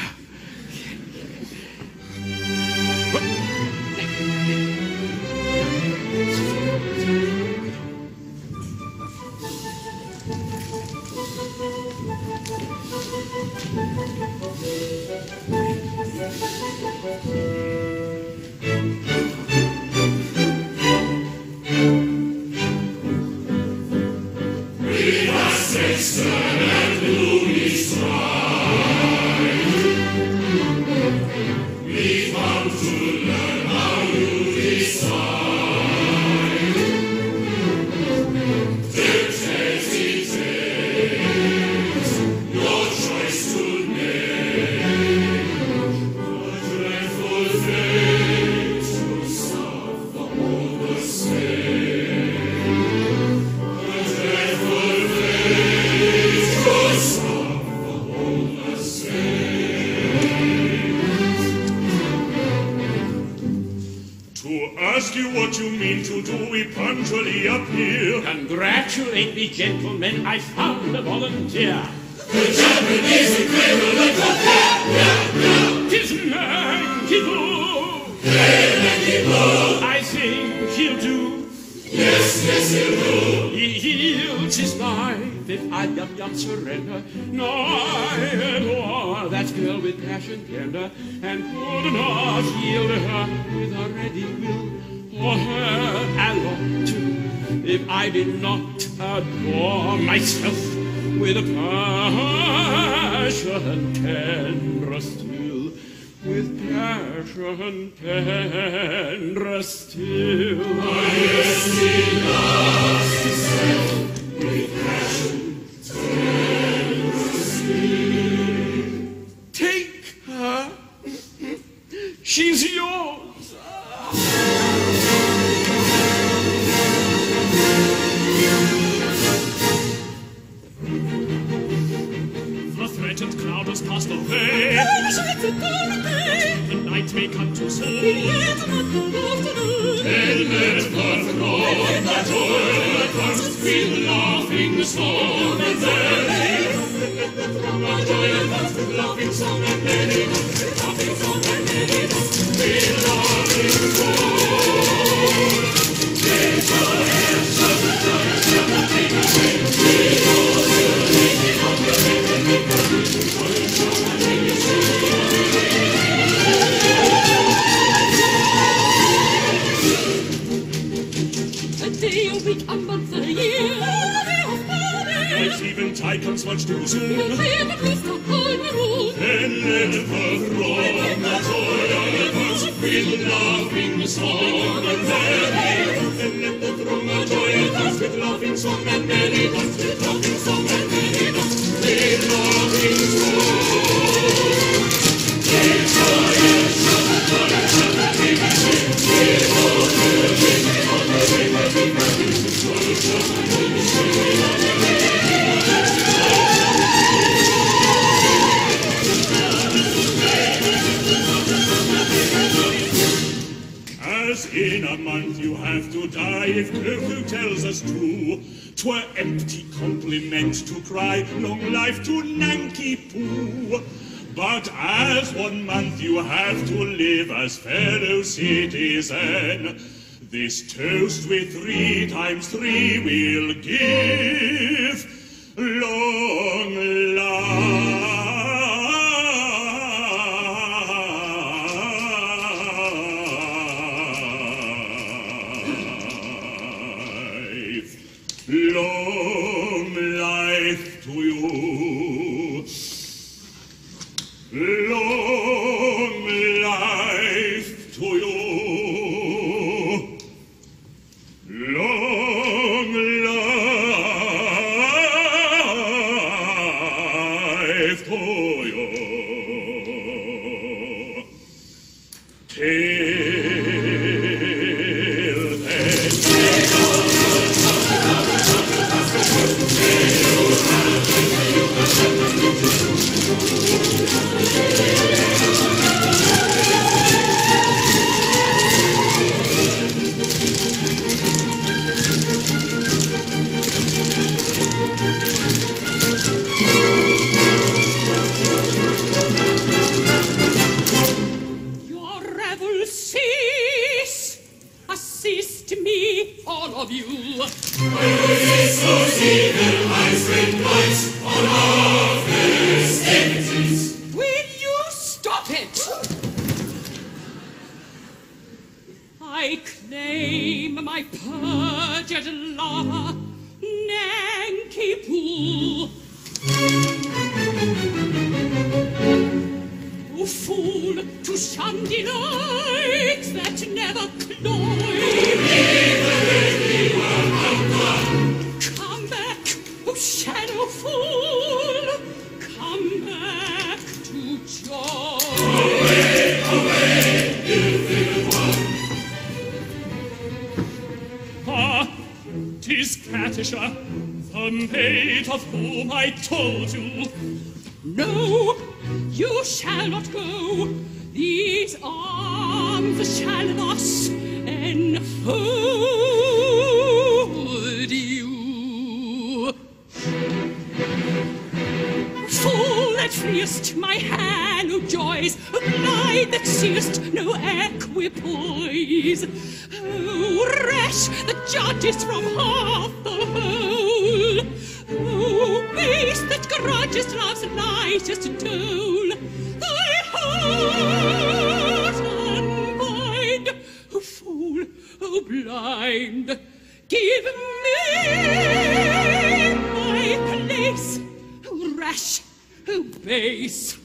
actually appear. Congratulate me, gentlemen, I found a volunteer. The Japanese equivalent of yeah. 'Tis Nankibu. Hey, Nankibu. I think he'll do. Yes, he'll do. He yields his life if I yum surrender. No, I adore that girl with passion tender, and could not yield her with a ready will. For her I long to, if I did not adore myself with a passion tender still, with passion tender still. Oh, yes, he loves himself with passion tender still. Take her, she's yours. The threatened cloud has passed away. The night may come too soon. And let the throne that oil comes with laughing song and melody. Let the throne of joy comes with laughing song and melody. Laughing song and melody. With laughing song. Take your hands, shout the joy, shout the take away. With all the making of the heaven, make a beautiful joy, shout the take A day, a week, a month, a year. Might even tie comes much too soon. We'll live at least a hundred rules. And let the throne that oil comes with laughing song and melody. And let the throne of joy comes with laughing song and melody. Comes with laughing song and melody. With laughing song. Take joy, shout the joy, shout the take away. With all the making of the heaven, make a beautiful joy, shout the take away. As in a month you have to die, if Curfew tells us true, 'twere empty compliment to cry, long life to Nanki Poo. But as 1 month you have to live as fellow citizen, this toast with 3 times 3 will give long life. Long life to you. Long life to you. Long life to you. Your revel cease. Assist me, all of you. Will you stop it? I claim my perjured lover, Nanki Poo. O fool, to shun delights that never cloy. Come back, O shadow fool, come back to joy. Ah, 'tis Katisha, the maid of whom I told you. No, you shall not go. These arms shall thus enfold. dearest, my hallowed joys, a glide that seest no equipoise. Oh, rash that judgest from half the whole. Oh, beast that grudgest love's lightest dole. Thy heart unbind, oh fool, oh blind, give me my place, oh rash, oh base.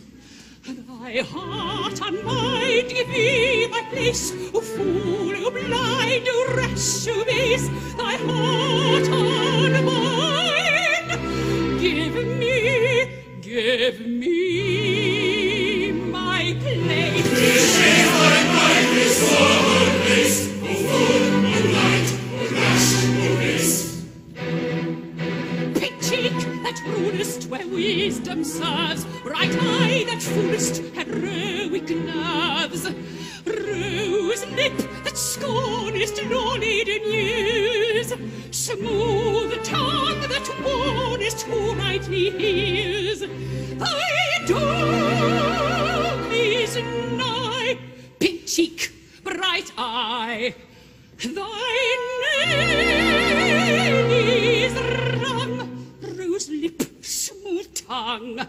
Thy heart unbind, give me my place, oh fool, oh blind, oh rash, oh base. Thy heart unbind, give me my place. This is my mind, this forward place, oh fool, oh blind, oh rash, oh base. Pink cheek that rulest where wisdom serves, right eye that foolest heroic nerves, rose lip that scornest lauded news, smooth tongue that warnest who rightly hears. Thy doom is nigh, pink cheek, bright eye, thy name is rung, rose lip, smooth tongue.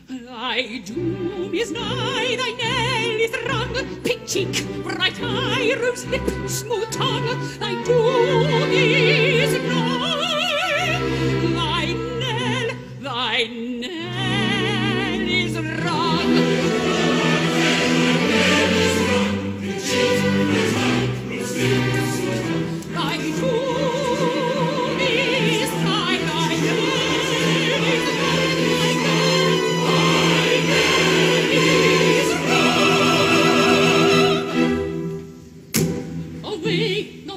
Thy doom is nigh, thy knell is rung, pink cheek, bright eye, rose lip, smooth tongue. Thy doom is nigh, thy knell is rung. Thy doom is nigh, thy knell is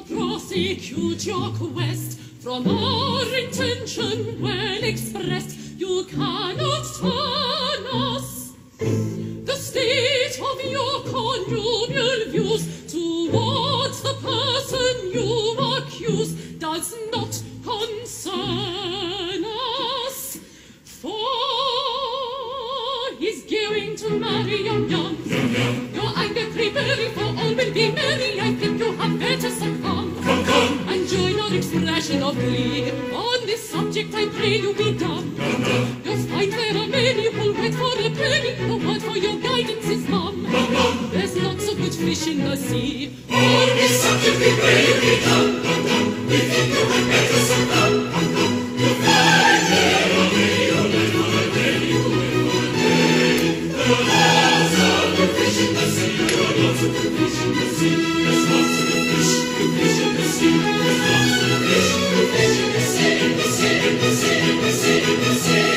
prosecute your quest from our intention well expressed. You cannot turn us. The state of your conjugal views towards the person you accuse does not concern us. For he's going to marry young. Your anger prevailing, for all will be merry. I think you had better succumb. And join our expression of glee. On this subject I pray you be dumb. You'll find there are many who'll wait for a penny. The word for your guidance is mum. There's lots of good fish in the sea. On this subject we pray you be dumb. We think you had better succumb. You'll find there are many who'll wait for a penny. There are lots of good fish in the sea. There are lots of good fish in the sea. There's lots of good fish in the sea. There's lots of good fish in the sea. In the sea, in the sea, in the sea, in the sea.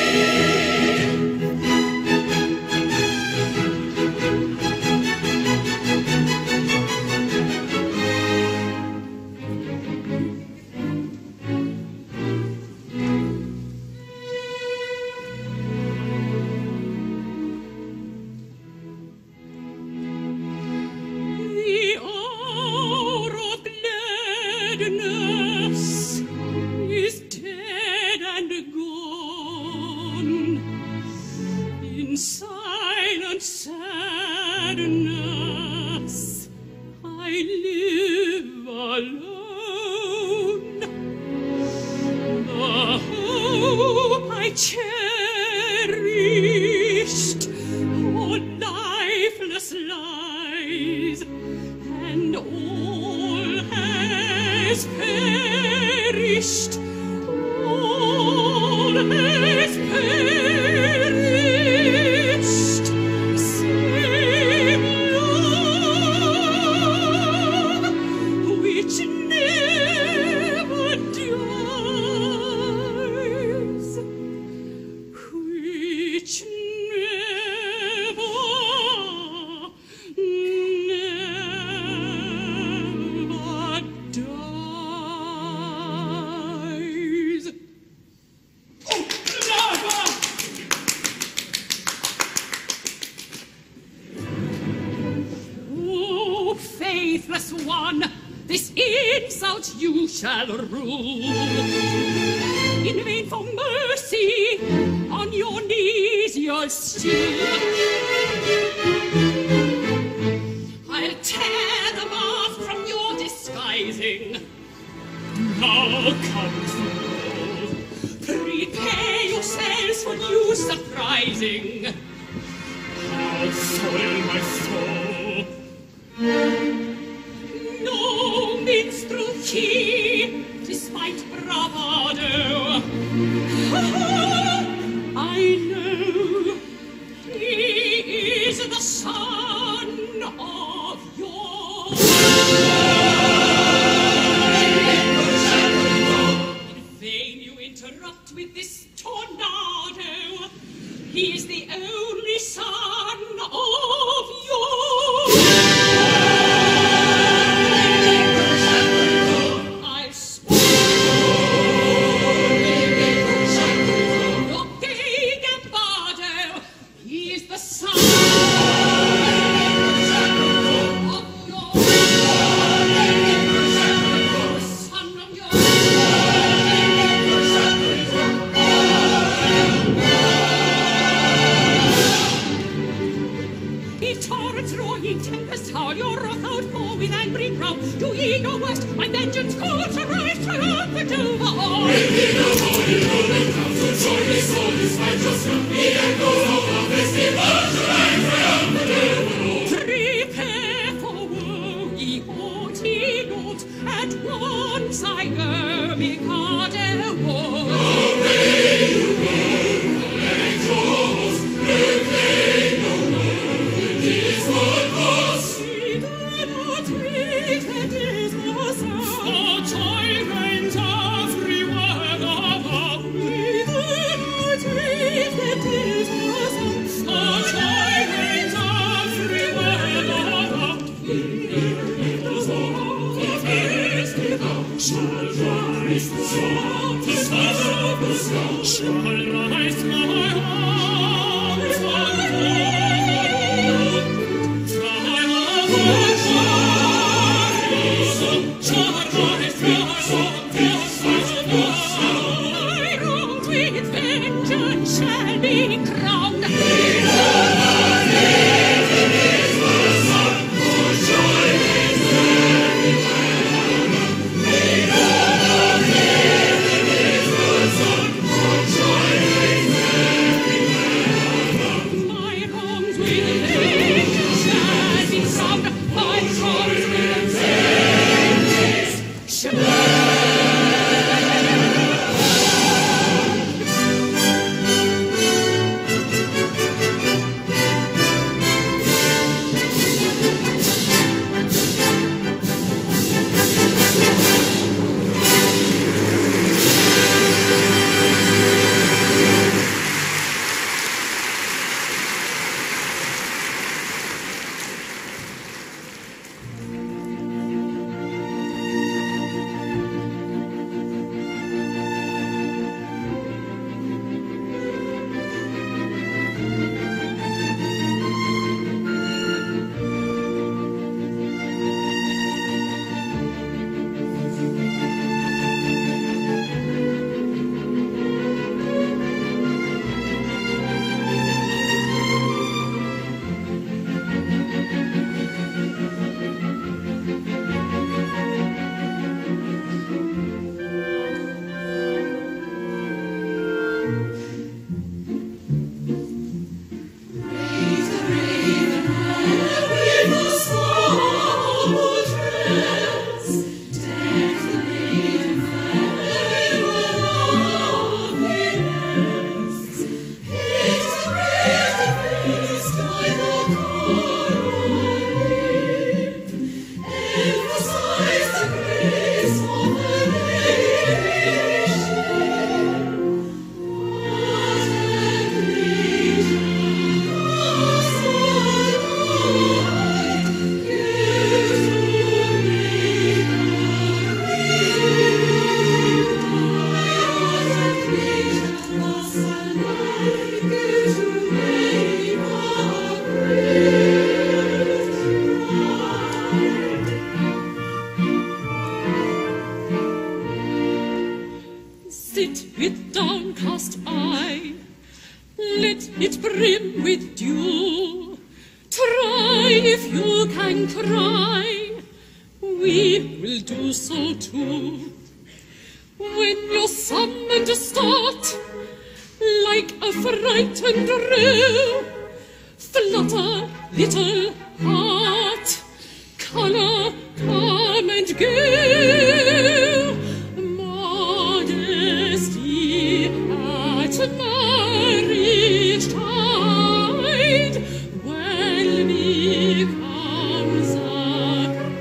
Shall rule. In vain for mercy, on your knees your steel. I'll tear them off from your disguising. Now come through. Prepare yourselves for new surprising. I'll soil my soul. No minstrel he, despite bravado. I know he is the son of your. In vain you interrupt with this tornado. He is the only son of your. I've spoken. Your gay Gambado. He is the son of your. Son of your. Torrents roaring, tempest howl, your wrath outpour with angry brow. Do ye know worst? My vengeance calls arise, triumphant over all. If ye know more, you know the comes to join his soul, despite your scum, the echoes of the festival, triumphant over all. Prepare for woe, ye haughty lords, at once I err, Mikadon war. Obey you all, let yours, proclaim no more. Is what was. We do not treat that is the sound. For joy reigns everywhere above. We do not treat that is the sound. For joy reigns everywhere above. We angels of the festival shall rise the song, the stars of the sky Shall rise my arms and my wrongs with vengeance shall be crowned. My wrongs with vengeance shall be crowned. My wrongs with vengeance shall sit with downcast eye, let it brim with dew. Try if you can cry, we will do so too. When you're summoned to start, like a frightened roe, flutter, little heart, color, come and go. Modesty at marriage tide well becomes a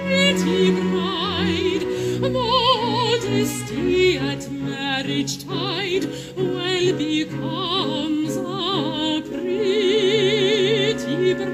pretty bride. Modesty at marriage tide well becomes a pretty bride.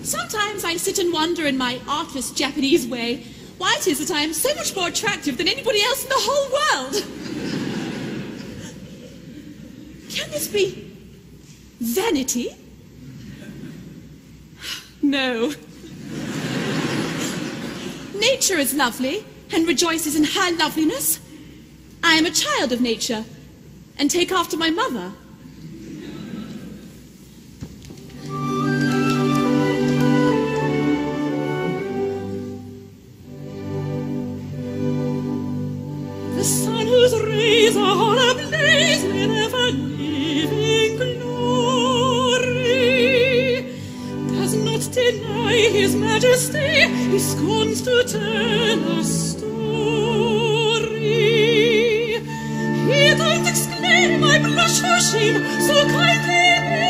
Sometimes I sit and wonder in my artless Japanese way why it is that I am so much more attractive than anybody else in the whole world. Can this be vanity? No. Nature is lovely and rejoices in her loveliness. I am a child of nature and take after my mother. The sun whose rays are all ablaze with ever-living glory does not deny his majesty, he scorns to tell a story. He don't exclaim, I blush for shame, so kindly be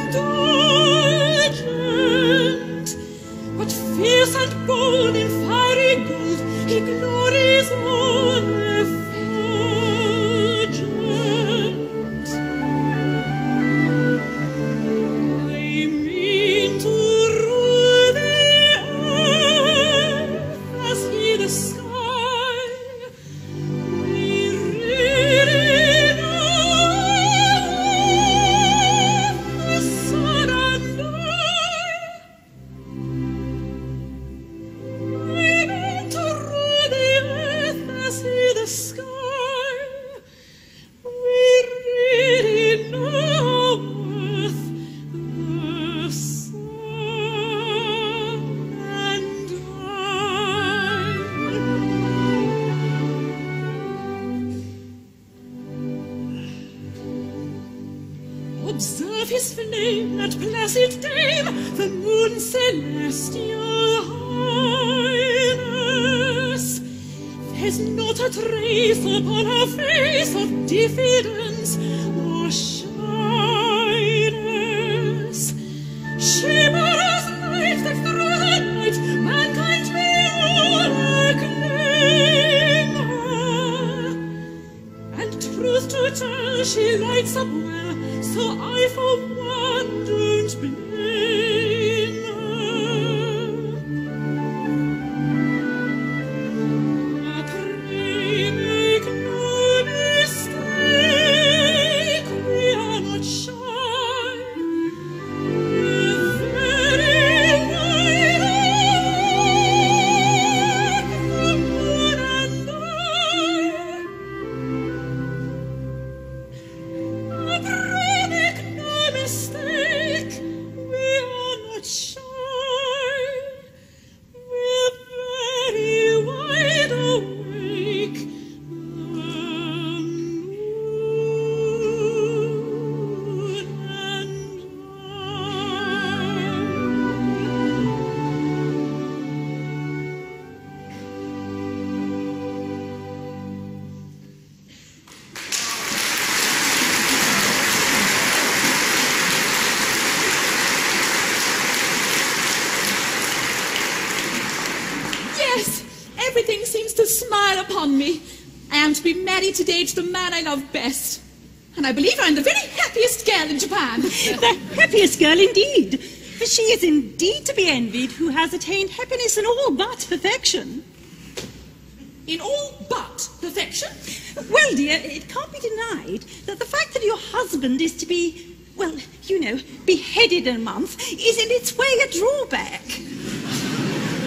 indulgent, but fierce and bold in fiery gold he glories on effulgent. I mean to rule the earth as he the sky. We really know the sun and I. We mean to rule the earth as he the sky. We really know worth the sun and I. Observe his flame, that placid dame, the moon celestial highness. There's not a trace upon her face of diffidence or shyness. She borrows light that through the night mankind may all acclaim her. And truth to tell, she lights up well, so I for one don't blame her. Pray make no mistake, we are not shy. We're very wide awake, the moon and I. seems to smile upon me. I am to be married today to the man I love best. And I believe I'm the very happiest girl in Japan. The happiest girl indeed. For she is indeed to be envied who has attained happiness in all but perfection. In all but perfection? Well, dear, it can't be denied that the fact that your husband is to be, well, you know, beheaded in a month is in its way a drawback.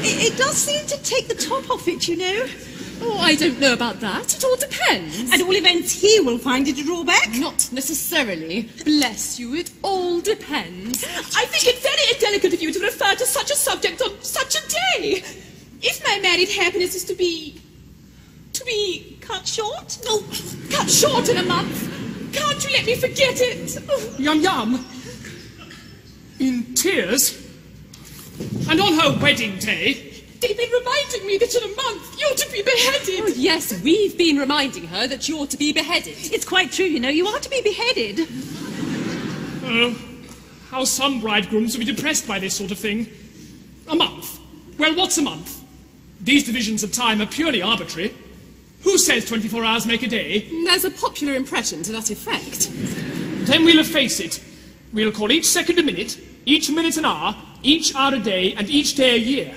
It does seem to take the top off it, you know. Oh, I don't know about that. It all depends. At all events, he will find it a drawback. Not necessarily. Bless you, it all depends. I think it very indelicate of you to refer to such a subject on such a day. If my married happiness is to be cut short? Oh, cut short in a month. Can't you let me forget it? Oh. Yum. In tears? And on her wedding day? They've been reminding me that in a month you're to be beheaded. Oh, yes, we've been reminding her that you're to be beheaded. It's quite true, you know. You are to be beheaded. How some bridegrooms will be depressed by this sort of thing. A month. Well, what's a month? These divisions of time are purely arbitrary. Who says 24 hours make a day? There's a popular impression to that effect. Then we'll efface it. We'll call each second a minute, each minute an hour, each hour a day, and each day a year.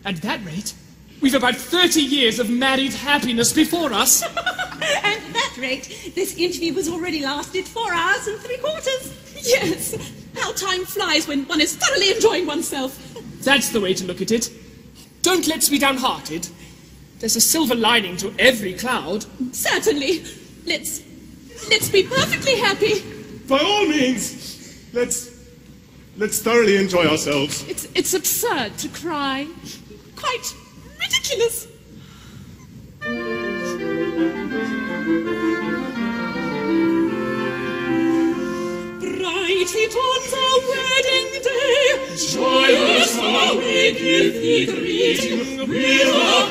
At that rate, we've about 30 years of married happiness before us. And at that rate, this interview has already lasted 4 hours and 3/4. Yes. How time flies when one is thoroughly enjoying oneself. That's the way to look at it. Don't let's be downhearted. There's a silver lining to every cloud. Certainly. Let's be perfectly happy. By all means, let's thoroughly enjoy ourselves. It's absurd to cry. Quite ridiculous. Bright it dawns our wedding day. Joyous are we give thee greeting, with our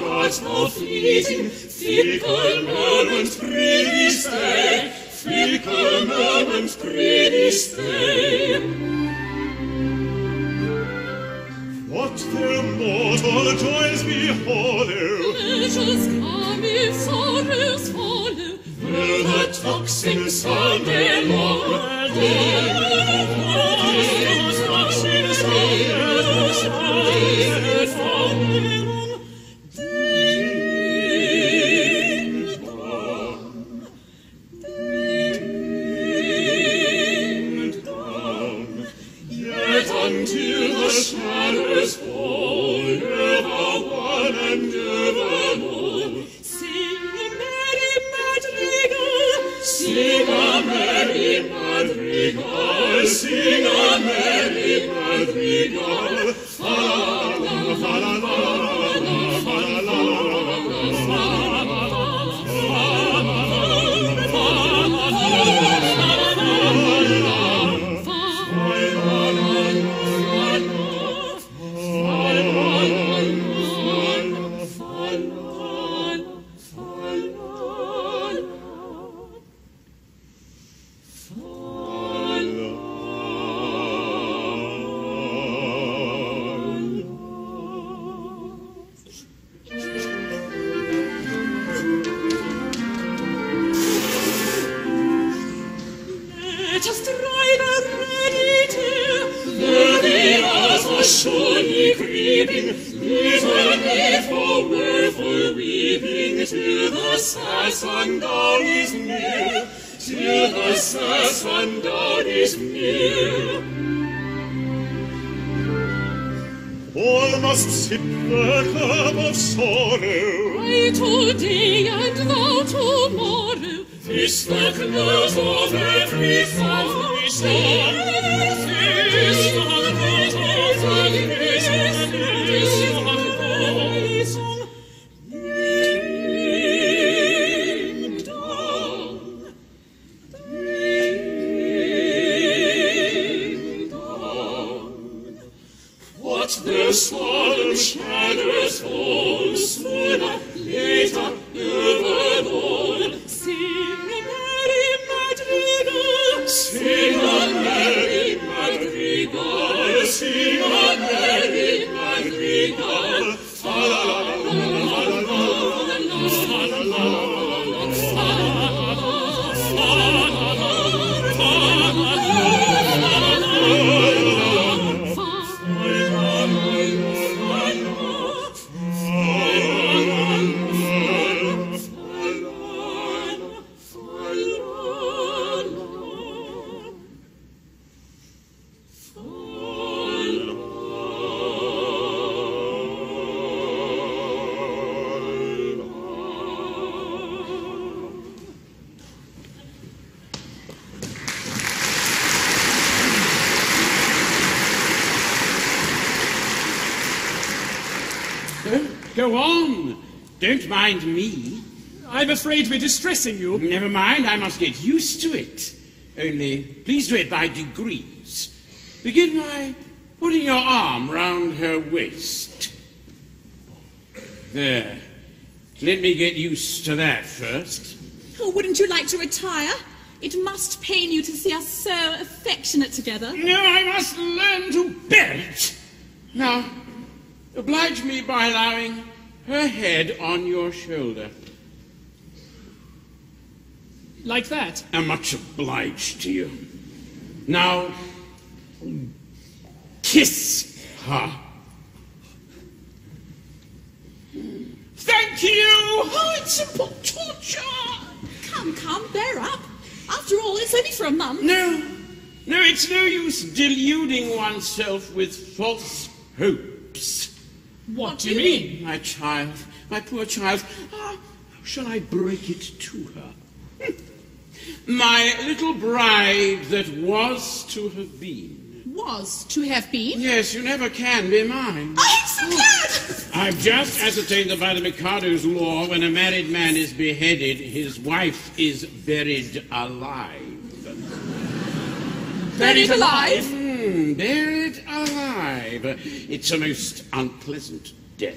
hearts of fleeting. Fickle moments, prithee stay. Fickle moments, prithee stay. What their mortal joys behollow, Pleasures come if sorrows follow. Will the tocsin sound along? Until the shadows fall, ever one and ever more. Sing a merry madrigal, Sing a merry madrigal, sing a merry madrigal. Fa la fa la la fa la la. let us drive a ready tear. Worthy as a surely creeping, little need for woeful weeping, till the sad sundown is near, till the sad sundown is near. All must sip the cup of sorrow. I today and thou tomorrow. This the close of every song we sing. This the close of every song we sing. Ding dong, ding dong. What the solemn shadows hold, sooner, later, evermore. Sing a merry madrigal. Sing a merry madrigal. Go on. Don't mind me. I'm afraid we're distressing you. Never mind, I must get used to it. Only, please do it by degrees. Begin by putting your arm round her waist. There. Let me get used to that first. Oh, wouldn't you like to retire? It must pain you to see us so affectionate together. No, I must learn to bear it. Now, oblige me by allowing her head on your shoulder. Like that? I'm much obliged to you. Now, kiss her. Thank you! Oh, it's simple torture! Come, bear up. After all, it's only for a month. No, it's no use deluding oneself with false hopes. What do you mean? My child, my poor child. How shall I break it to her? My little bride that was to have been. Was to have been? Yes, you never can be mine. I'm so glad! I've just ascertained that by the Mikado's law, when a married man is beheaded, his wife is buried alive. Buried alive? Buried alive. It's a most unpleasant death.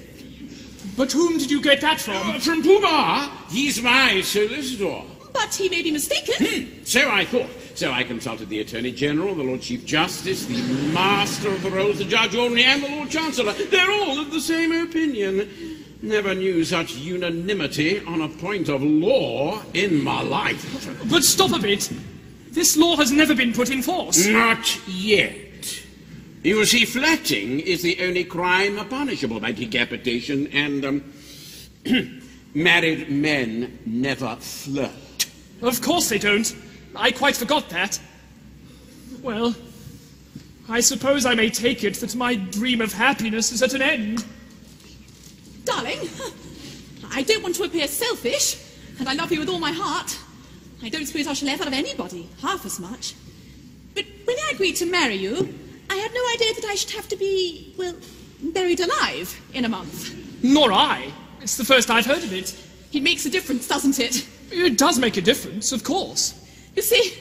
But whom did you get that from? From Pooh-Bah. He's my solicitor. But he may be mistaken. So I thought. So I consulted the Attorney General, the Lord Chief Justice, the Master of the Rolls, the Judge Ordinary, and the Lord Chancellor. They're all of the same opinion. Never knew such unanimity on a point of law in my life. But stop a bit. This law has never been put in force. Not yet. You see, flirting is the only crime punishable by decapitation, and married men never flirt. Of course they don't. I quite forgot that. Well, I suppose I may take it that my dream of happiness is at an end. Darling, I don't want to appear selfish, and I love you with all my heart. I don't suppose I shall ever love anybody half as much. But when I agreed to marry you, I had no idea that I should have to be, well, buried alive in a month. Nor I. It's the first I've heard of it. It makes a difference, doesn't it? It does make a difference, of course. You see,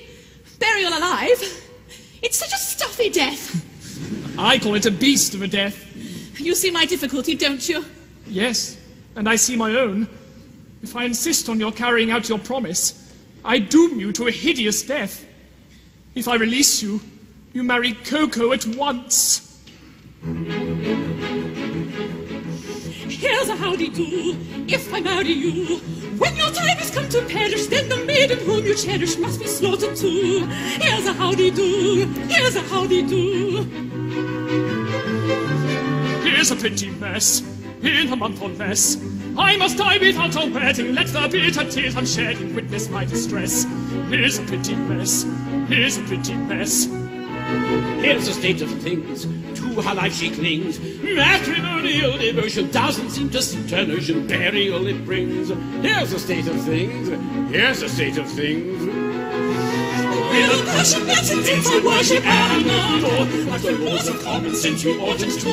burial alive, it's such a stuffy death. I call it a beast of a death. You see my difficulty, don't you? Yes, and I see my own. If I insist on your carrying out your promise, I doom you to a hideous death. If I release you, you marry Coco at once. Here's a howdy-do, if I marry you. When your time has come to perish, then the maiden whom you cherish must be slaughtered too. Here's a howdy-do, here's a howdy-do. Here's a pretty mess, in a month or less. I must die without a wedding, let the bitter tears I'm shedding witness my distress. Here's a pretty mess, here's a pretty mess. Here's the state of things, to her life she clings. Matrimonial devotion doesn't seem to suit her notion, burial it brings. Here's the state of things, here's the state of things. With a passion that's intense I worship and adore, but the laws of common sense you oughtn't to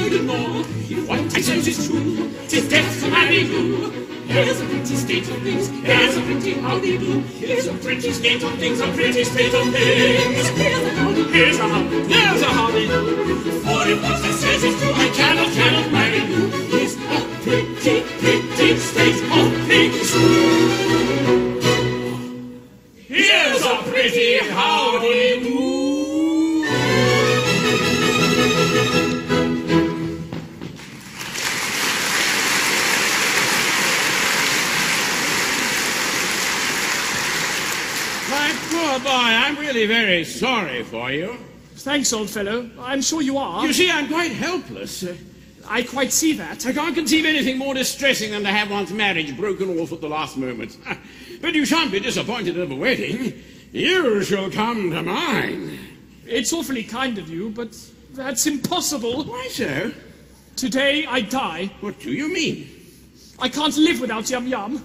ignore. If what I say is true, 'tis death to marry you. Here's a pretty state of things, here's a pretty howdy-do. Here's a pretty state of things, a pretty state of things. Here's a howdy-do, here's a howdy-do, here's a howdy-do. For if what I say is true, I cannot marry you. Here's a pretty, pretty state of things. Here's a pretty howdy-do. Poor boy, I'm really very sorry for you. Thanks, old fellow. I'm sure you are. You see, I'm quite helpless. I quite see that. I can't conceive anything more distressing than to have one's marriage broken off at the last moment. But you shan't be disappointed at the wedding. You shall come to mine. It's awfully kind of you, but that's impossible. Why so? Today I die. What do you mean? I can't live without Yum Yum.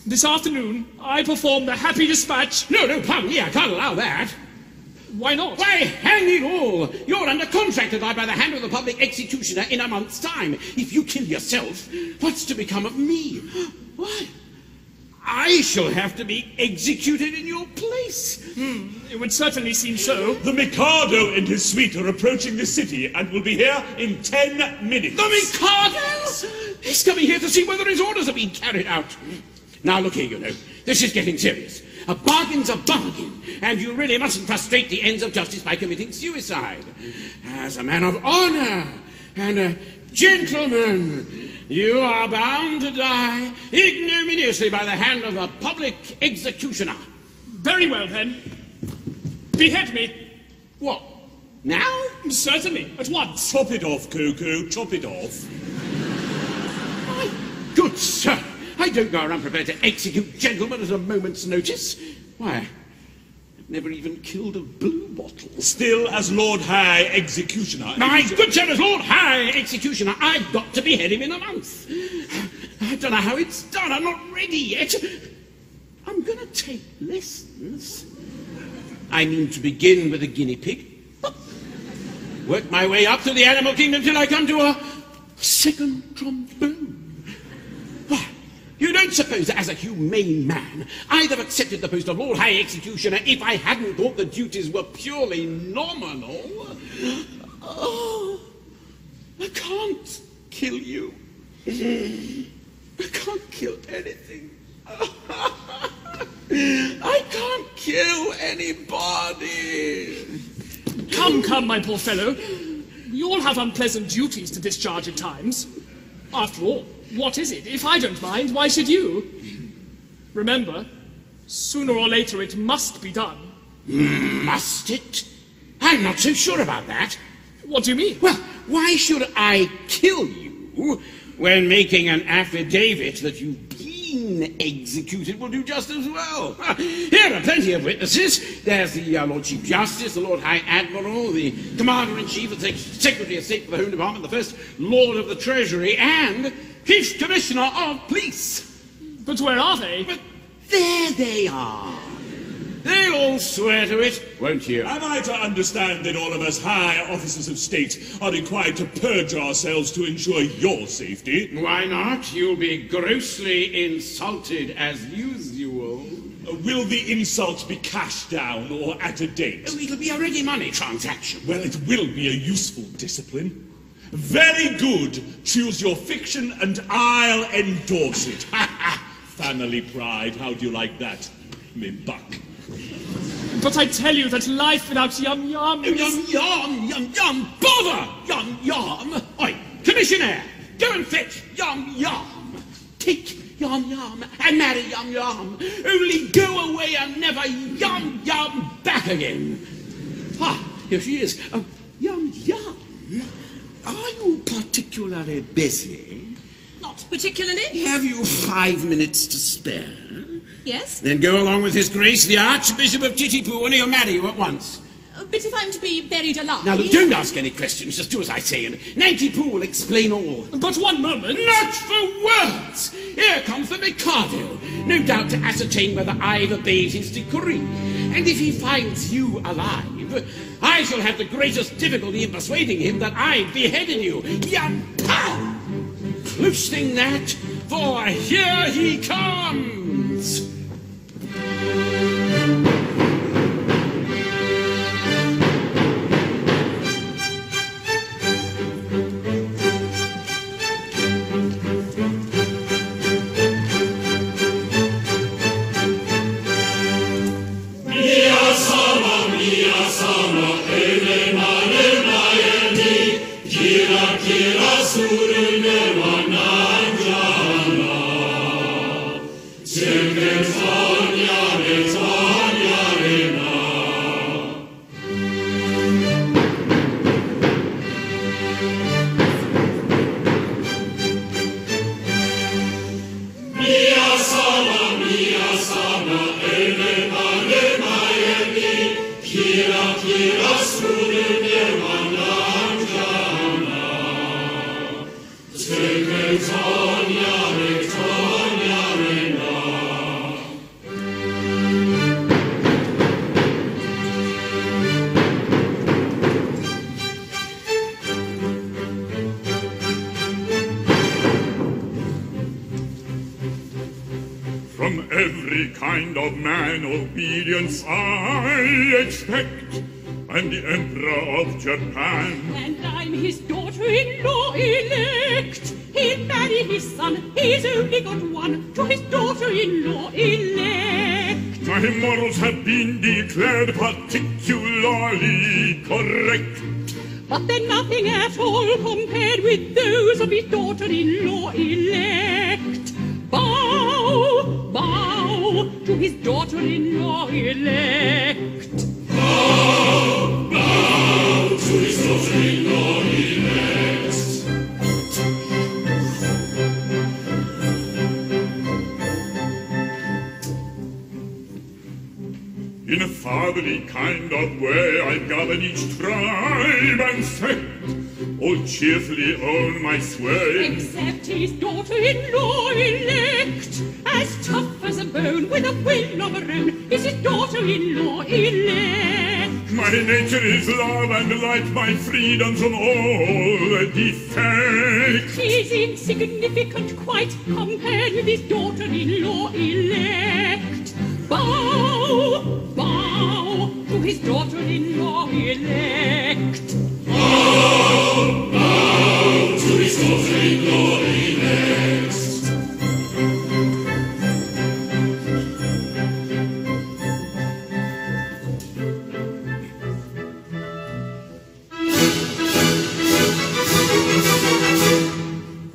This afternoon, I perform the Happy Dispatch. No, pardon me, I can't allow that. Why not? Why, hang it all! You're under contract to die by the hand of the public executioner in a month's time. If you kill yourself, what's to become of me? Why, I shall have to be executed in your place. It would certainly seem so. The Mikado and his suite are approaching the city and will be here in 10 minutes. The Mikado? He's coming here to see whether his orders have been carried out. Now look here, you know, this is getting serious. A bargain's a bargain, and you really mustn't frustrate the ends of justice by committing suicide. As a man of honor and a gentleman, you are bound to die ignominiously by the hand of a public executioner. Very well, then. Behead me. What? Now? Certainly, at once. Chop it off, Coco, chop it off. My good sir, I don't go around prepared to execute gentlemen at a moment's notice. Why, I've never even killed a blue bottle. Still, as Lord High Executioner... My good sir, as Lord High Executioner, I've got to behead him in a month. I don't know how it's done. I'm not ready yet. I'm going to take lessons. I mean to begin with a guinea pig. Work my way up to the animal kingdom till I come to a second trombone. Why, you don't suppose that as a humane man I'd have accepted the post of Lord High Executioner if I hadn't thought the duties were purely nominal? Oh, I can't kill you. I can't kill anything. I can't kill anybody. Come, my poor fellow. We all have unpleasant duties to discharge at times. After all, what is it? If I don't mind, why should you? Remember, sooner or later it must be done. Must it? I'm not so sure about that. What do you mean? Well, why should I kill you when making an affidavit that you've been executed will do just as well? Here are plenty of witnesses. There's the Lord Chief Justice, the Lord High Admiral, the Commander-in-Chief, the Secretary of State for the Home Department, the First Lord of the Treasury, and Chief Commissioner of Police. But where are they? But there they are. They'll all swear to it, won't you? Am I to understand that all of us high officers of state are required to purge ourselves to ensure your safety? Why not? You'll be grossly insulted as usual. Will the insult be cash down or at a date? It'll be a ready money transaction. Well, it will be a useful discipline. Very good. Choose your fiction and I'll endorse it. Family pride. How do you like that, me buck? But I tell you that life without yum-yum is... Yum-yum, yum-yum, bother! Yum-yum! Oi, Commissioner, go and fetch yum-yum. Take yum-yum and marry yum-yum. Only go away and never yum-yum back again. Ah, here she is. Yum-yum. Are you particularly busy? Not particularly. Have you 5 minutes to spare? Yes? Then go along with His Grace, the Archbishop of Titipu, and he'll marry you at once. But if I'm to be buried alive... Now, look, don't ask any questions, just do as I say, and Nantipu will explain all. But one moment. Not for words! Here comes the Mikado, no doubt to ascertain whether I've obeyed his decree. And if he finds you alive, I shall have the greatest difficulty in persuading him that I've beheaded you. Yum-pow! Close thing that, for here he comes! California. From every kind of man obedience I expect. I'm the Emperor of Japan. And I'm his daughter-in-law elect. He'll marry his son, he's only got one, to his daughter-in-law elect. My morals have been declared particularly correct. But they're nothing at all compared with those of his daughter-in-law elect. Bow, bow to his daughter-in-law elect. Bow, bow to his daughter-in-law elect. In a fatherly kind of way I govern each tribe and sect, all cheerfully own my sway. Except his daughter-in-law elect, as tough as a bone with a will of her own, is his daughter-in-law elect. My nature is love and light, my freedom's from all defect. He's insignificant quite compared with his daughter-in-law elect. Bow, bow to his daughter-in-law elect. Bow, bow to his daughter-in-law elect.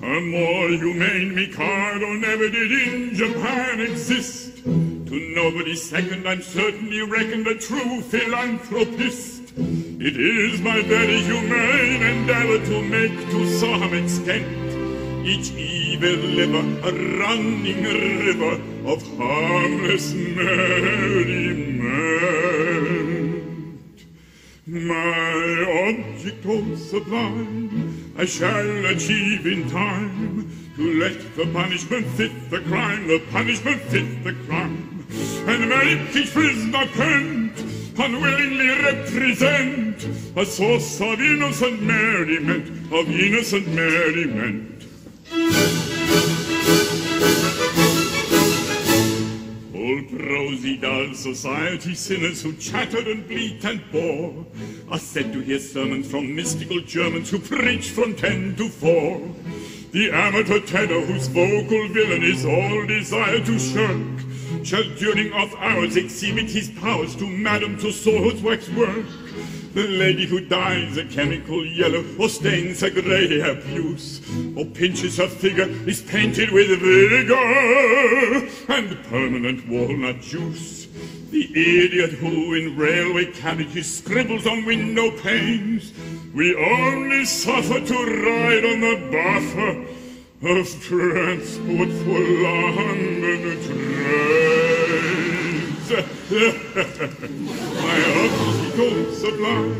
A more humane Mikadon never did in Japan exist. To nobody's second I'm certainly reckoned a true philanthropist. It is my very humane endeavor to make to some extent each evil liver a running river of harmless merriment. My object all sublime I shall achieve in time, to let the punishment fit the crime, the punishment fit the crime, and make each prisoner pent unwillingly represent a source of innocent merriment, of innocent merriment. All prosy, dull society sinners who chatter and bleat and bore are said to hear sermons from mystical Germans who preach from 10 to 4. The amateur tenor whose vocal villain is all desire to shirk shall during off hours exhibit his powers to Madame Tussauds waxwork. The lady who dyes a chemical yellow or stains a grey hair puce or pinches her figure is painted with vigour and permanent walnut juice. The idiot who in railway carriages scribbles on window panes, we only suffer to ride on the buffer of transport for London trains. My obstacle sublime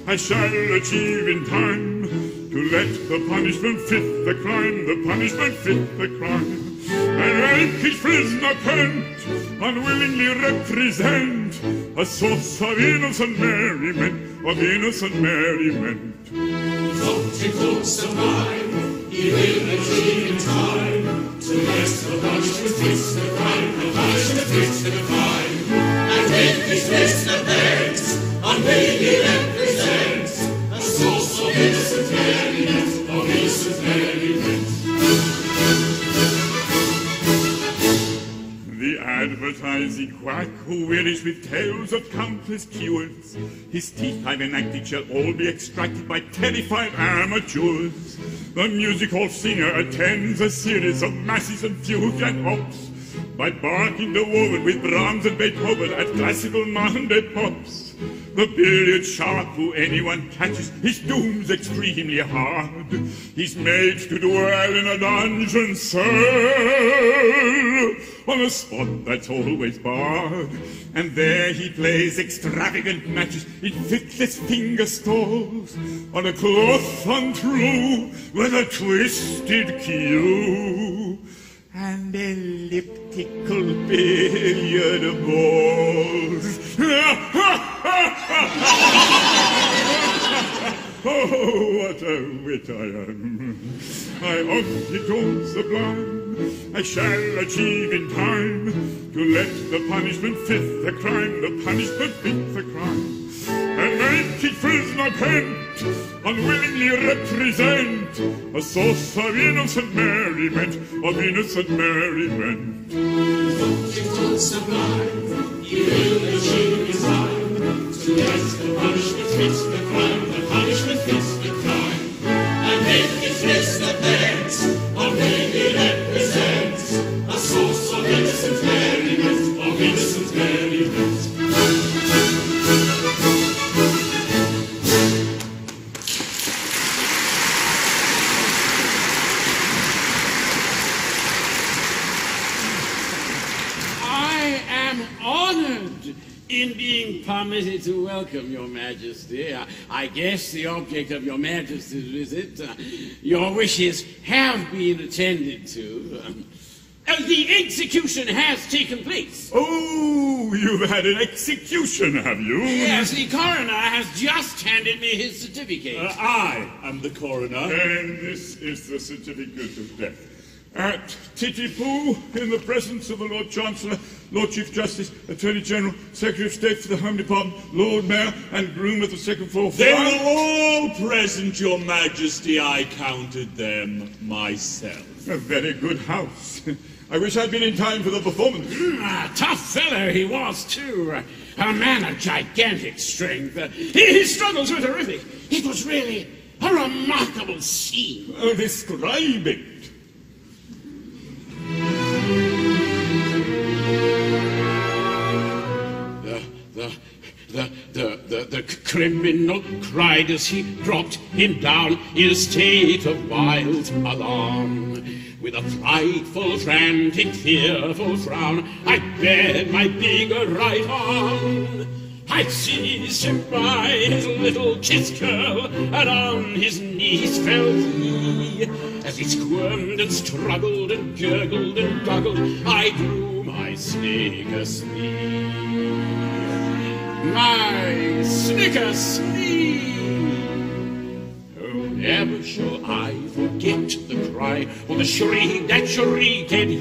I shall achieve in time, to let the punishment fit the crime, the punishment fit the crime, and make each prisoner pent unwillingly represent a source of innocent merriment, of innocent merriment. Optical sublime, he will achieve in time, to let the punishment fit the crime, the punishment fit the crime, and make each prisoner pent unwillingly represent a source of innocent merriment, of innocent merriment. The advertising quack who wearies with tales of countless cures, his teeth I've enacted shall all be extracted by terrified amateurs. The music hall singer attends a series of masses and fugues and ops, by barking the woman with Brahms and Beethoven at classical Monday pops. The billiard sharp who anyone catches, his doom's extremely hard. He's made to dwell in a dungeon cell, on a spot that's always barred, and there he plays extravagant matches in fithless finger stalls, on a cloth untrue with a twisted cue, and elliptical billiard balls. Oh, what a wit I am! My object all sublime I shall achieve in time to let the punishment fit the crime, the punishment fit the crime, and make it prisoner pent, unwillingly represent a source of innocent merriment, of innocent merriment. What you've done sublime, you will achieve in time, to let the punishment fit the crime, the punishment fits the crime, and make it prisoner pent, unwillingly represent a source of innocent merriment, of innocent merriment. In being permitted to welcome your majesty, I guess the object of your majesty's visit, your wishes have been attended to. The execution has taken place. Oh, you've had an execution, have you? Yes, the coroner has just handed me his certificate. I am the coroner. And this is the certificate of death. At Titipu, in the presence of the Lord Chancellor, Lord Chief Justice, Attorney General, Secretary of State for the Home Department, Lord Mayor, and groom of the second floor. They were all present, Your Majesty. I counted them myself. A very good house. I wish I'd been in time for the performance. Tough fellow he was, too. A man of gigantic strength. His struggles were terrific. It was really a remarkable scene. Describe it. The criminal cried as he dropped him down in a state of wild alarm. With a frightful, frantic, fearful frown, I bared my big right arm. I seized him by his little kiss curl, and on his knees fell he. As he squirmed and struggled and gurgled and goggled, I drew my snicker sleeve. My snicker sleeve. Oh, never shall I forget the cry or the shriek that shrieked he,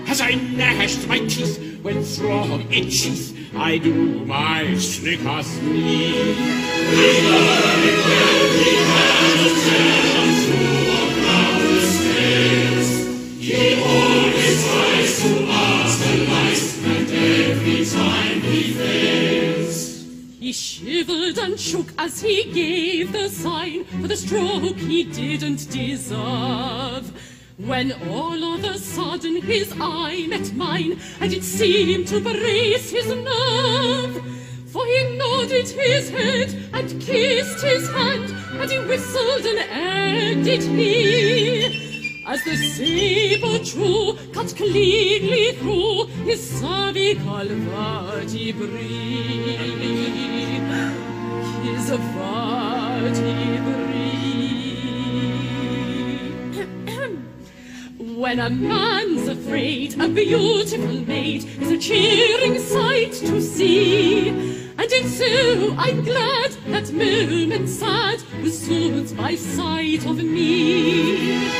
as I gnashed my teeth when from its sheath I drew my snicker sleeve. We learned it well, he had a tale full of countless tales. He always tries to ask the lies, and every time he fails. He shivered and shook as he gave the sign for the stroke he didn't deserve. When all of a sudden his eye met mine, and it seemed to brace his nerve. For he nodded his head and kissed his hand, and he whistled and ended he. As the sabre true cut cleanly through his cervical vertebrae. His vertebrae. When a man's afraid, a beautiful maid is a cheering sight to see. And it's so I'm glad that moment sad was soothed by sight of me. You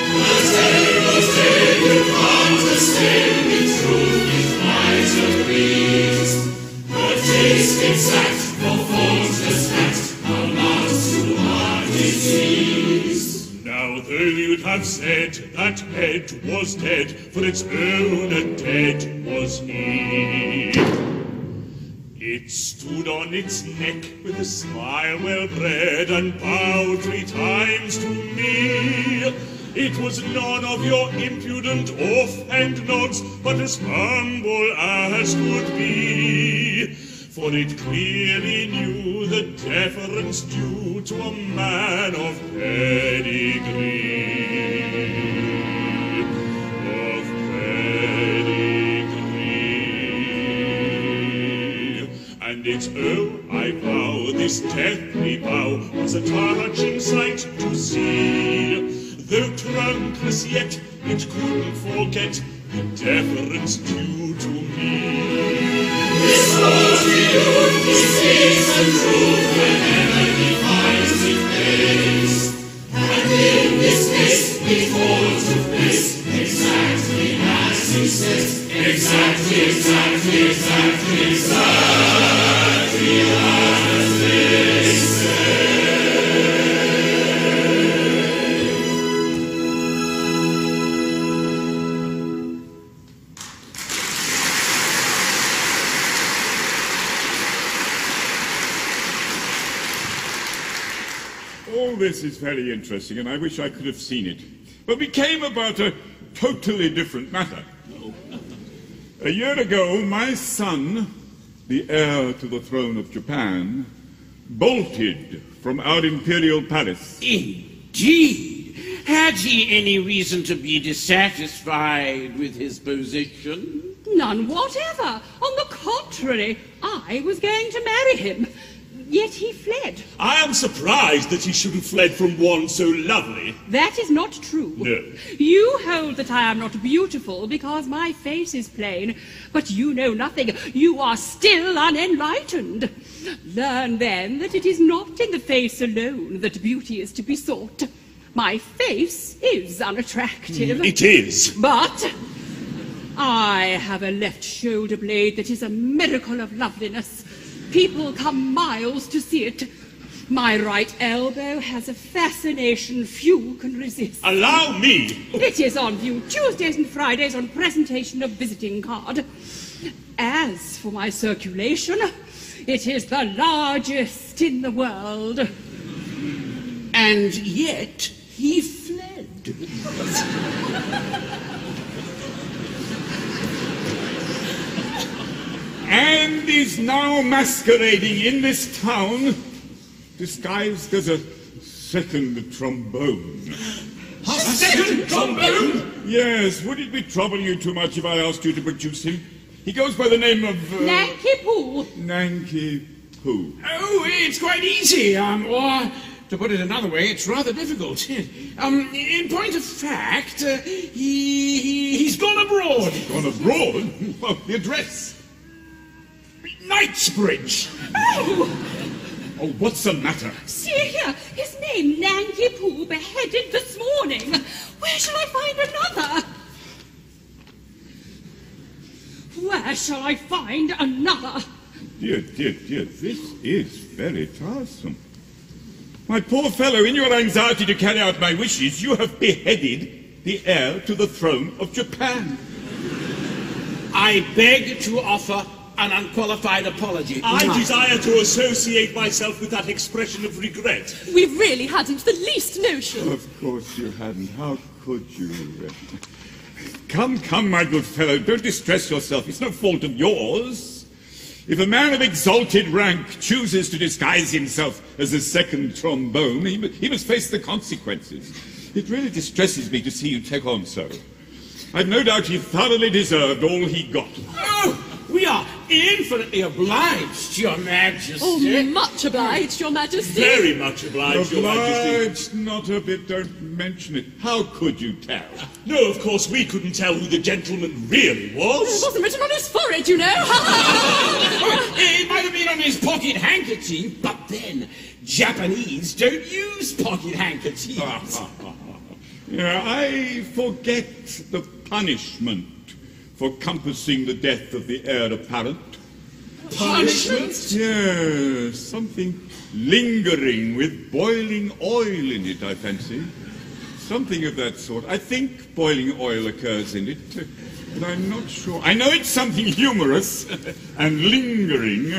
can't sustain the truth it might agrees. The taste exact for formless fact amounts to heart disease. Now though you'd have said that head was dead, for its owner dead was he. It stood on its neck with a smile well bred and bowed 3 times to me. It was none of your impudent offhand nods, but as humble as could be. For it clearly knew the deference due to a man of pedigree. Of pedigree. And its I vow, this deathly bow was a touching sight to see. Though trunkless yet, it couldn't forget the deference due to me. This haughty youth, he sees the truth whenever he finds it face. And in this case, he falls to place exactly Exactly as they say. All this is very interesting, and I wish I could have seen it. But we came about a totally different matter. A year ago, my son, the heir to the throne of Japan, bolted from our imperial palace. Indeed. Had he any reason to be dissatisfied with his position? None whatever. On the contrary, I was going to marry him. Yet he fled. I am surprised that he should have fled from one so lovely. That is not true. No. You hold that I am not beautiful because my face is plain, but you know nothing. You are still unenlightened. Learn then that it is not in the face alone that beauty is to be sought. My face is unattractive. It is. But I have a left shoulder blade that is a miracle of loveliness. People come miles to see it. My right elbow has a fascination few can resist. Allow me! It is on view Tuesdays and Fridays on presentation of visiting card. As for my circulation, it is the largest in the world. And yet he fled. And is now masquerading in this town, disguised as a second trombone. A second trombone? Yes, would it be troubling you too much if I asked you to produce him? He goes by the name of... Nanky Poo. Nanky Poo. Oh, it's quite easy, or to put it another way, it's rather difficult. In point of fact, he's gone abroad. Gone abroad? Well, the address. Knightsbridge. Oh, what's the matter? See here, his name, Nanky Poo, beheaded this morning. Where shall I find another? Where shall I find another? Dear, this is very tiresome. My poor fellow, in your anxiety to carry out my wishes, you have beheaded the heir to the throne of Japan. I beg to offer an unqualified apology. I desire to associate myself with that expression of regret. We really hadn't the least notion. Of course you hadn't. How could you? Come, my good fellow, don't distress yourself. It's no fault of yours. If a man of exalted rank chooses to disguise himself as a second trombone, he must face the consequences. It really distresses me to see you take on so. I've no doubt he thoroughly deserved all he got. Oh! We are infinitely obliged, Your Majesty. Oh, much obliged, Your Majesty. Very much obliged, Your Majesty. Obliged, not a bit, don't mention it. How could you tell? No, of course, we couldn't tell who the gentleman really was. It wasn't written on his forehead, you know. It might have been on his pocket handkerchief, but then Japanese don't use pocket handkerchiefs. Yeah, I forget the punishment for compassing the death of the heir apparent. Punishment? Yes, something lingering with boiling oil in it, I fancy. Something of that sort. I think boiling oil occurs in it, but I'm not sure. I know it's something humorous and lingering,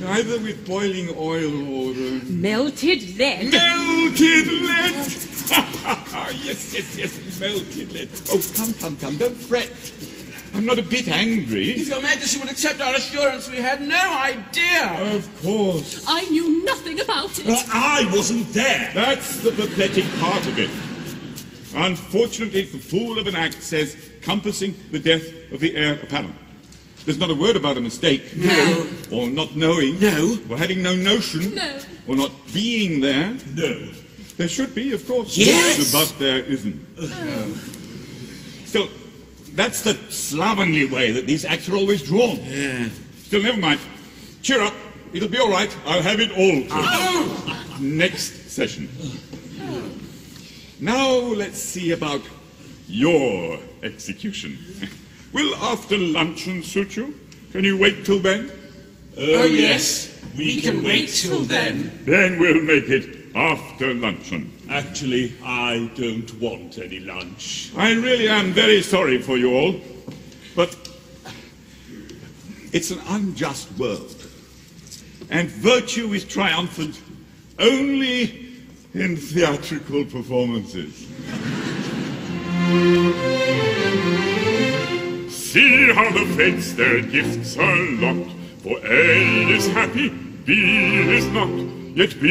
either with boiling oil or... Melted lead. Melted lead! yes, melted lead. Oh, come, don't fret. I'm not a bit angry. If Your Majesty would accept our assurance, we had no idea. Of course. I knew nothing about it. I wasn't there. That's the pathetic part of it. Unfortunately, the fool of an act says compassing the death of the heir apparent. There's not a word about a mistake. No. Or not knowing. No. Or having no notion. No. Or not being there. No. There should be, of course. Yes. But there isn't. Still, that's the slovenly way that these acts are always drawn. Yeah. Still, never mind. Cheer up. It'll be all right. I'll have it altered. Next session. Now let's see about your execution. Will after luncheon suit you? Can you wait till then? Oh, yes. We can wait till then. Then we'll make it after luncheon. Actually, I don't want any lunch. I really am very sorry for you all, but it's an unjust world. And virtue is triumphant only in theatrical performances. See how the fates their gifts are locked, for A is happy, B is not. Yet B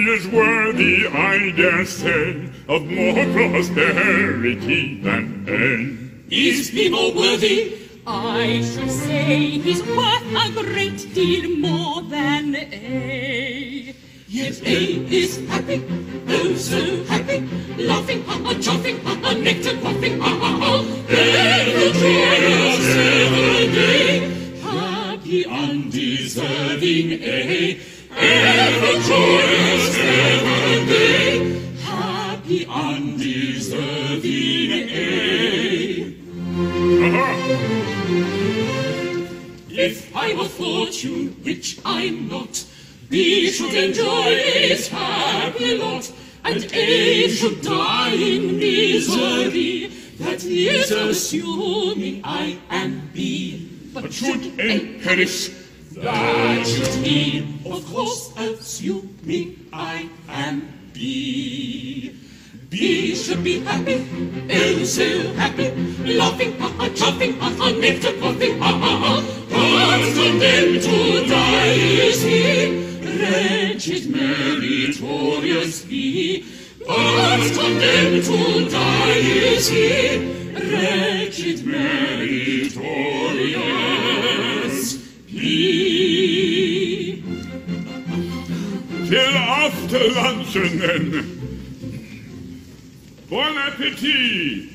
is worthy, I dare say, of more prosperity than A. Is B more worthy? I should say he's worth a great deal more than A. Yet A is happy, oh so happy, laughing, chuffing, nectar quaffing, ever joyous, ever gay, happy, undeserving A. Ever joyous, ever gay, happy, undeserving A. If I were fortune, which I'm not, B should enjoy his happy lot, and A should die in misery. That is assuming I am B. But should A perish, that should mean, of course, assuming I am B. B should be happy, oh so happy, laughing, chuffing, nectar quaffing, but condemned to die is he, wretched meritorious he. But condemned to die is he, wretched meritorious he. till after luncheon then. Bon appetit!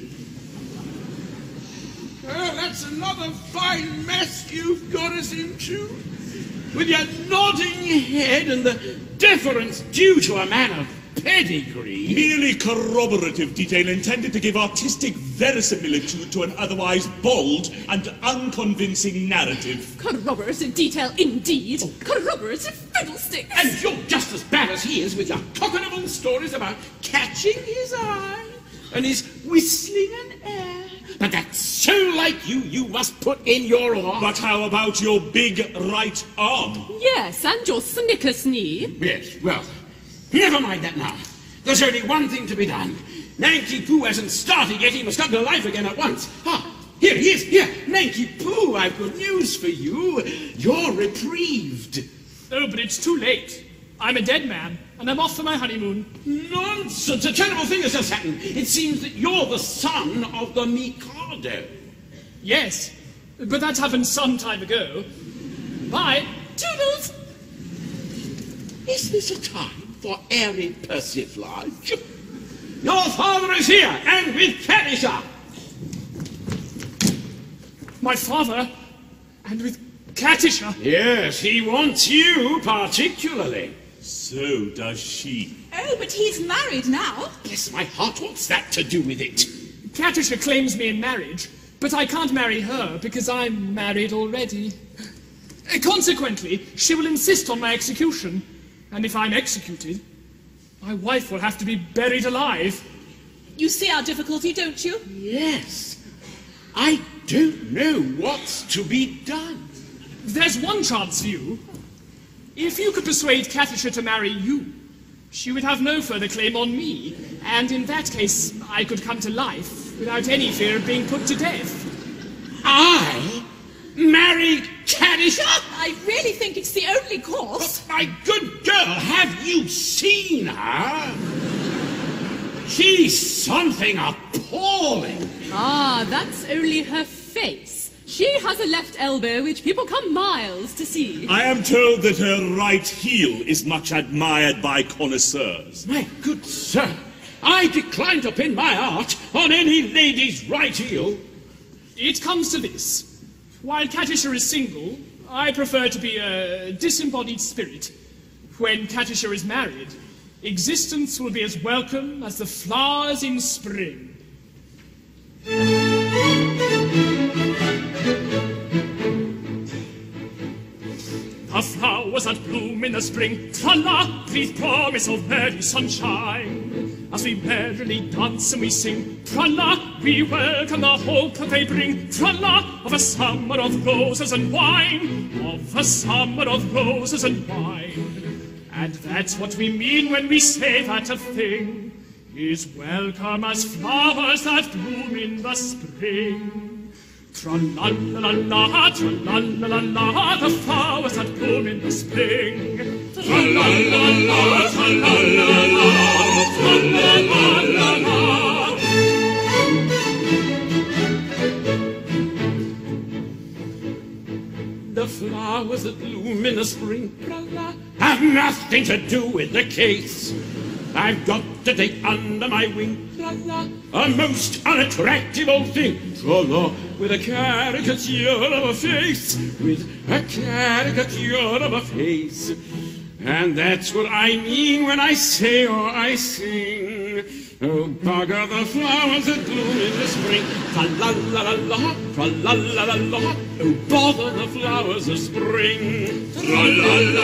Oh, that's another fine mess you've got us into. With your nodding head and the deference due to a man of pedigree. Merely corroborative detail intended to give artistic verisimilitude to an otherwise bald and unconvincing narrative. Corroborative detail indeed. Corroborative fiddlesticks. And you're just as bad as he is with your cock-and-bull stories about catching his eye and his whistling an air. But that's so like you, you must put in your arm. But how about your big right arm? Yes, and your snickersnee. Yes, well, never mind that now. There's only one thing to be done. Nanky Poo hasn't started yet. He must come to life again at once. Ah, here he is. Here, Nanky Poo, I've good news for you. You're reprieved. Oh, but it's too late. I'm a dead man, and I'm off for my honeymoon. Nonsense! A terrible thing has just happened. It seems that you're the son of the Mikado. Yes, but that happened some time ago. Bye. Toodles! Is this a time for airy persiflage? Your father is here, and with Kadisha. My father? And with Katisha? Yes, he wants you particularly. So does she. Oh, but he's married now. Bless my heart, what's that to do with it? Katisha claims me in marriage, but I can't marry her because I'm married already. Consequently, she will insist on my execution, and if I'm executed, my wife will have to be buried alive. You see our difficulty, don't you? Yes. I don't know what's to be done. There's one chance for you. If you could persuade Katisha to marry you, she would have no further claim on me, and in that case, I could come to life without any fear of being put to death. I marry Kadisha? I really think it's the only course. But my good girl, have you seen her? She's something appalling. Ah, that's only her face. She has a left elbow which people come miles to see. I am told that her right heel is much admired by connoisseurs. My good sir, I decline to pin my art on any lady's right heel. It comes to this. While Katisha is single, I prefer to be a disembodied spirit. When Katisha is married, existence will be as welcome as the flowers in spring. the spring. Tra-la, please promise of merry sunshine. As we merrily dance and we sing, tra-la, we welcome the hope that they bring. Tra-la, of a summer of roses and wine, of a summer of roses and wine. And that's what we mean when we say that a thing is welcome as flowers that bloom in the spring. Tra-la-la-la-la, tra-la-la-la-la, the flowers that bloom in the spring. Tra-la-la-la, tra-la-la-la, tra-la-la-la-la. The flowers that bloom in the spring, tra-la, have nothing to do with the case. I've got to take under my wing, tra-la, a most unattractive old thing, tra-la, with a caricature of a face, with a caricature of a face. And that's what I mean when I say or I sing. Oh, bugger the flowers that bloom in the spring, tra-la-la-la-la, tra-la-la-la-la. Oh, bother the flowers of spring, tra-la-la-la,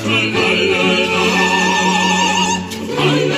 tra-la-la-la, tra-la-la-la-la. When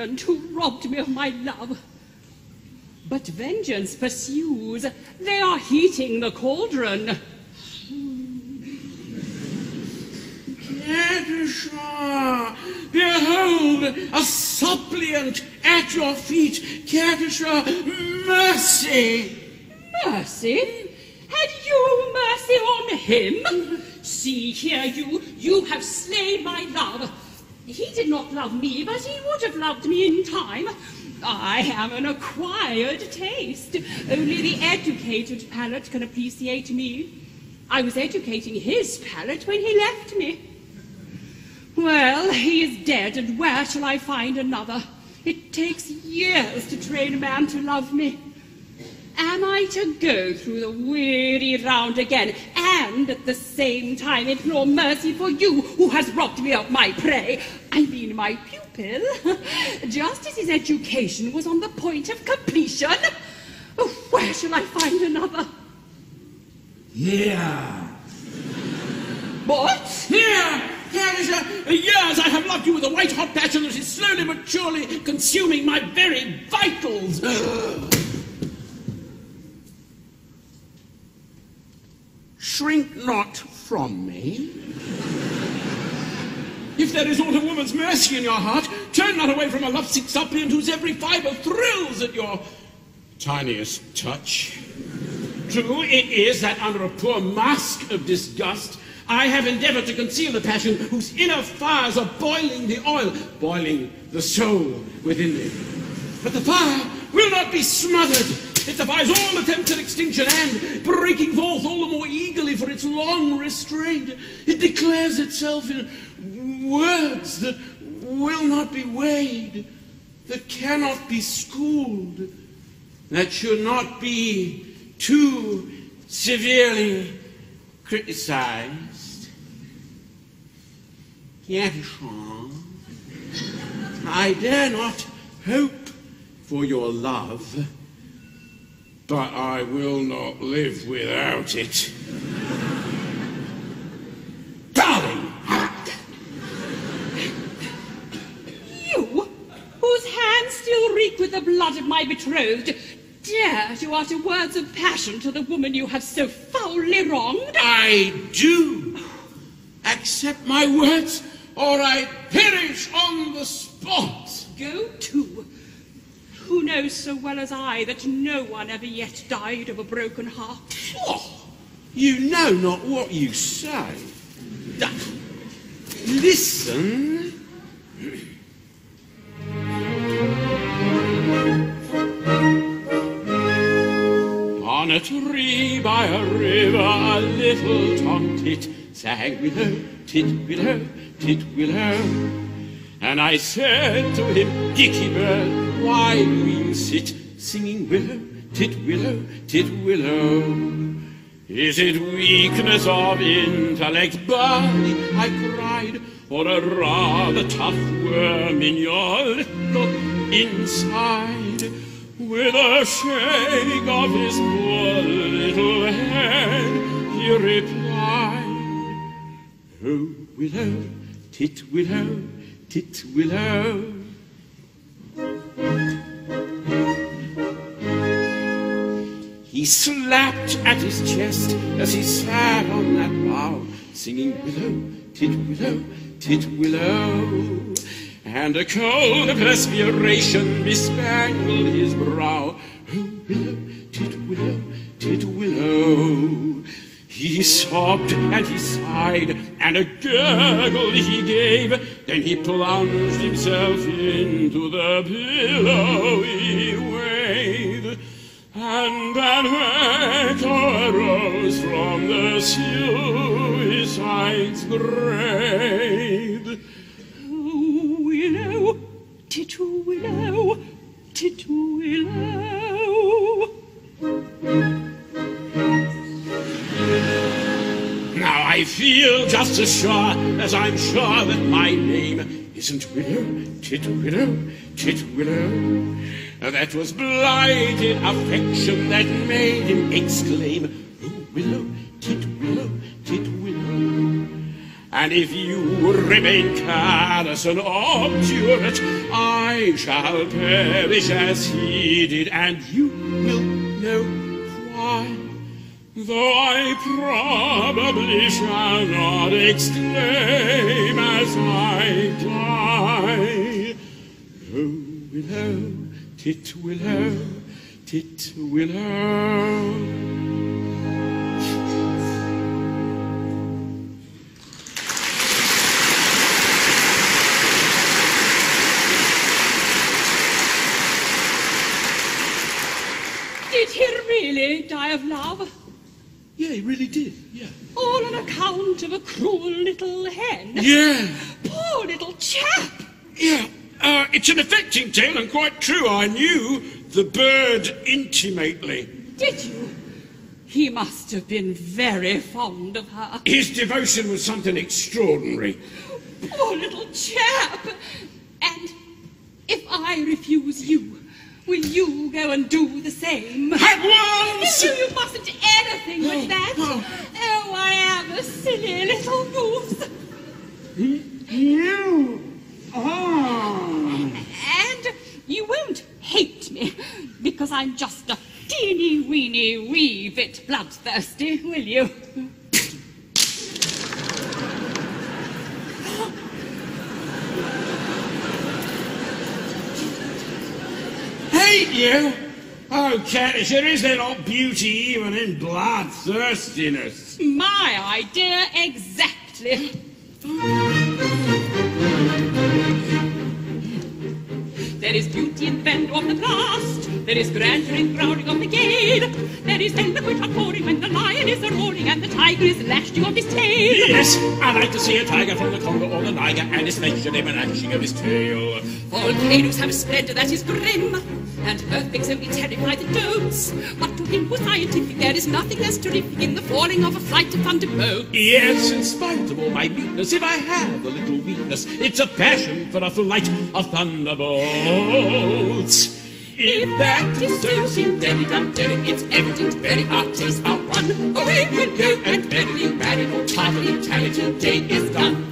suppliant who robbed me of my love. But vengeance pursues. They are heating the cauldron. Katisha, behold, a suppliant at your feet. Katisha, mercy. Mercy? Had you mercy on him? See here, you have slain my love. He did not love me, but he would have loved me in time. I have an acquired taste. Only the educated palate can appreciate me. I was educating his palate when he left me. Well, he is dead, and where shall I find another? It takes years to train a man to love me. Am I to go through the weary round again, and at the same time implore mercy for you who has robbed me of my prey? I mean my pupil, just as his education was on the point of completion. Oh, where shall I find another? Here. What? Here! Katisha, years I have loved you with a white-hot passion that is slowly but surely consuming my very vitals. Shrink not from me. If there is aught of woman's mercy in your heart, turn not away from a lovesick suppliant whose every fibre thrills at your tiniest touch. True it is that under a poor mask of disgust, I have endeavoured to conceal the passion whose inner fires are boiling the oil, boiling the soul within me. But the fire will not be smothered. It defies all attempts at extinction and, breaking forth all the more eagerly for its long restraint, it declares itself in words that will not be weighed, that cannot be schooled, that should not be too severely criticized. Katisha, I dare not hope for your love, but I will not live without it. Darling! You, whose hands still reek with the blood of my betrothed, dare to utter words of passion to the woman you have so foully wronged? I do. Accept my words, or I perish on the spot. Go to. Who knows so well as I that no one ever yet died of a broken heart? Oh, you know not what you say. Listen. On a tree by a river, a little tomtit sang willow, tit willow, tit willow. And I said to him, Dicky bird, why do you sit singing willow, tit willow? Is it weakness of intellect, Barney, I cried, or a rather tough worm in your little inside? With a shake of his poor little head, he replied, Oh, willow, tit willow, tit willow. He slapped at his chest as he sat on that bough, singing willow, tit willow. And a cold perspiration bespangled his brow. Oh, willow, tit willow. He sobbed and he sighed, and a gurgle he gave. Then he plunged himself into the billowy wave. And an echo arose from the suicide's grave. Oh, willow, tit willow, tit willow. Now I feel just as sure as I'm sure that my name isn't willow, tit willow, tit willow. That was blighted affection that made him exclaim, Oh, willow, tit willow, tit willow. And if you remain callous and obdurate, I shall perish as he did, and you will know why. Though I probably shall not exclaim as I die. Oh, willow, tit willow, tit willow. Did he really die of love? Yeah, he really did, yeah. All on account of a cruel little hen? Yeah. Poor little chap. Yeah, it's an affecting tale and quite true. I knew the bird intimately. Did you? He must have been very fond of her. His devotion was something extraordinary. Poor little chap. And if I refuse you, will you go and do the same? At once! You mustn't anything like that. Oh, I am a silly little goose. You are. And you won't hate me because I'm just a teeny weeny wee bit bloodthirsty, will you? Hate you? Oh, Catisha, is there not beauty even in bloodthirstiness? My idea exactly. There is beauty in the bend of the blast. There is grandeur in growling of the gale. There is eloquent outpouring when the lion is roaring and the tiger is lashing of his tail. Yes, I like to see a tiger from the Congo or the Niger and his leisurely menaging of his tail. Volcanoes have a splendor that is grim, and earthquakes only terrify the domes. But to him who's scientific, there is nothing less terrific in the falling of a flight of thunderbolts. Yes, in spite of all my weakness, if I have a little weakness, it's a passion for a flight of thunderbolts. If that is so dum-dum-dum, it's evident very our tastes are one. Away we'll go and merrily marry, no tardily tarry till day is done.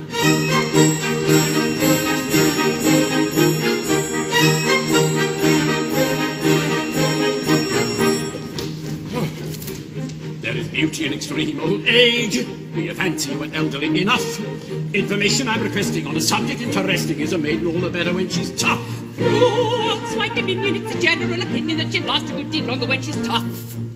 There is beauty in extreme old age. Do you fancy you were elderly enough? Information I'm requesting on a subject interesting is a maiden all the better when she's tough. It's my dominion, it's a general opinion that she'll last a good deal longer when she's tough.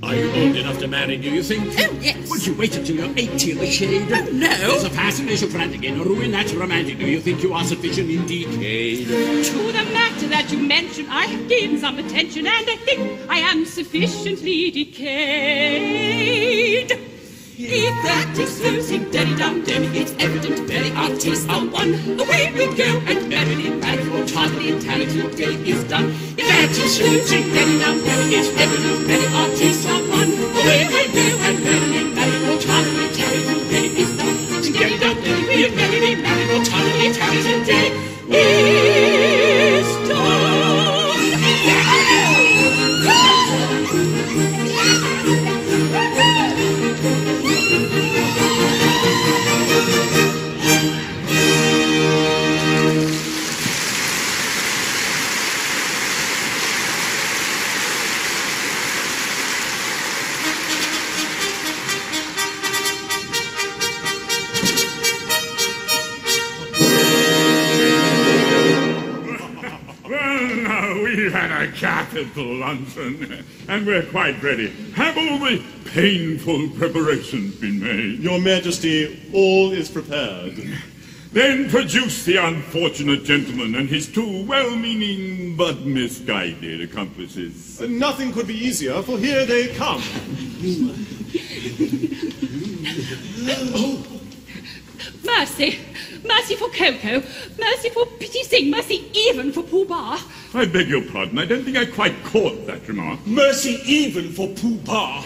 Are you old enough to marry, do you think? Oh, yes. Would you wait until you're 80 in the shade? Oh, no. There's a fascination frantic in a ruin that's romantic. Do you think you are sufficiently decayed? To the matter that you mention, I have given some attention, and I think I am sufficiently decayed. If that is so dum-dum-dum, it's evident very our tastes are one. Away we'll go and merrily marry, no tardily tarry till day is done. If that is so dum-dum-dum, it's evident very our tastes are one. Away we'll go and merrily marry, no tardily tarry till day is done. Dum-dum-dum, we'll merrily marry, no tardily tarry till day is done. We've had a capital luncheon, and we're quite ready. Have all the painful preparations been made? Your Majesty, all is prepared. Then produce the unfortunate gentleman and his two well-meaning but misguided accomplices. Nothing could be easier, for here they come. Mercy. Mercy for Coco. Mercy for Pity Sing. Mercy even for Pooh Bah. I beg your pardon, I don't think I quite caught that remark. Mercy even for Pooh Bah.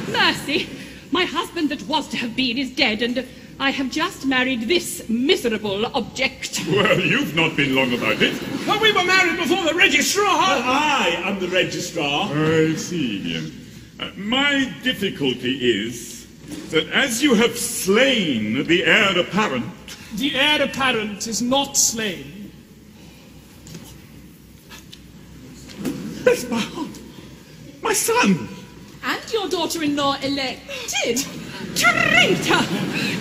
Mercy. My husband that was to have been is dead, and I have just married this miserable object. Well, you've not been long about it. Well, we were married before the registrar. I am the registrar. I see. My difficulty is that as you have slain the heir apparent... The heir apparent is not slain. Bless my heart! My son! And your daughter-in-law elected. Traitor!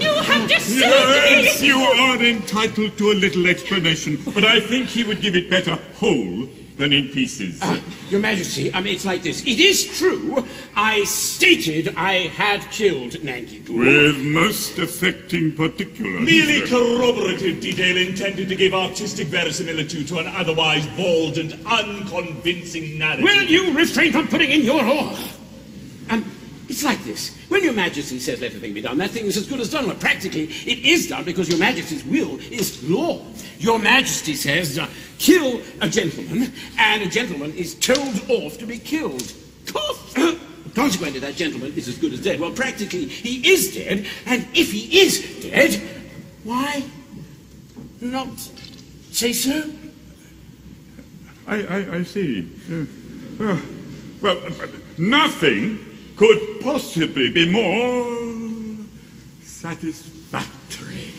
You have deceived Yes, me! you are entitled to a little explanation, but I think he would give it better whole than in pieces. Your Majesty, it's like this. It is true, I stated I had killed Nankidu. With most affecting particulars. Merely corroborative detail intended to give artistic verisimilitude to an otherwise bald and unconvincing narrative. Will you refrain from putting in your oar? It's like this. When Your Majesty says let a thing be done, that thing is as good as done. Well, practically, it is done because Your Majesty's will is law. Your Majesty says, kill a gentleman, and a gentleman is told off to be killed. Consequently, that gentleman is as good as dead. Well, practically, he is dead, and if he is dead, why not say so? I see. Well, nothing could possibly be more satisfactory.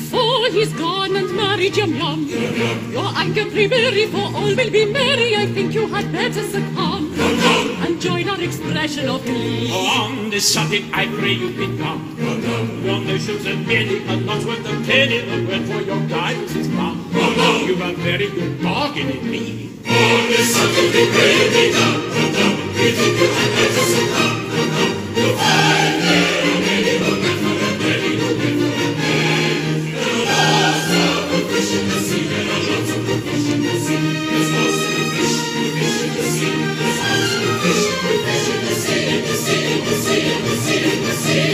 For he's gone and married Yum Yum. Your anger pre-merry, for all will be merry. I think you had better succumb and join our expression of glee. On this subject, I pray you become. Your notions are merely a not worth a penny. The word for your guidance is come. You've a very good bargain in me. On this subject, we pray you become. We think you had better succumb. You'll find there are many who went for a penny, who went for a penny. There are lots of fish in the sea. There are lots of fish in the sea. There's lots of fish in the sea. There's lots of fish in the sea, in the sea, in the sea, in the sea, in the sea.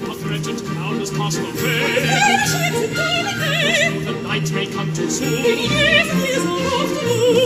A threatened cloud has passed away. It's a darling day. The night may come too soon. Yes, it is all afternoon.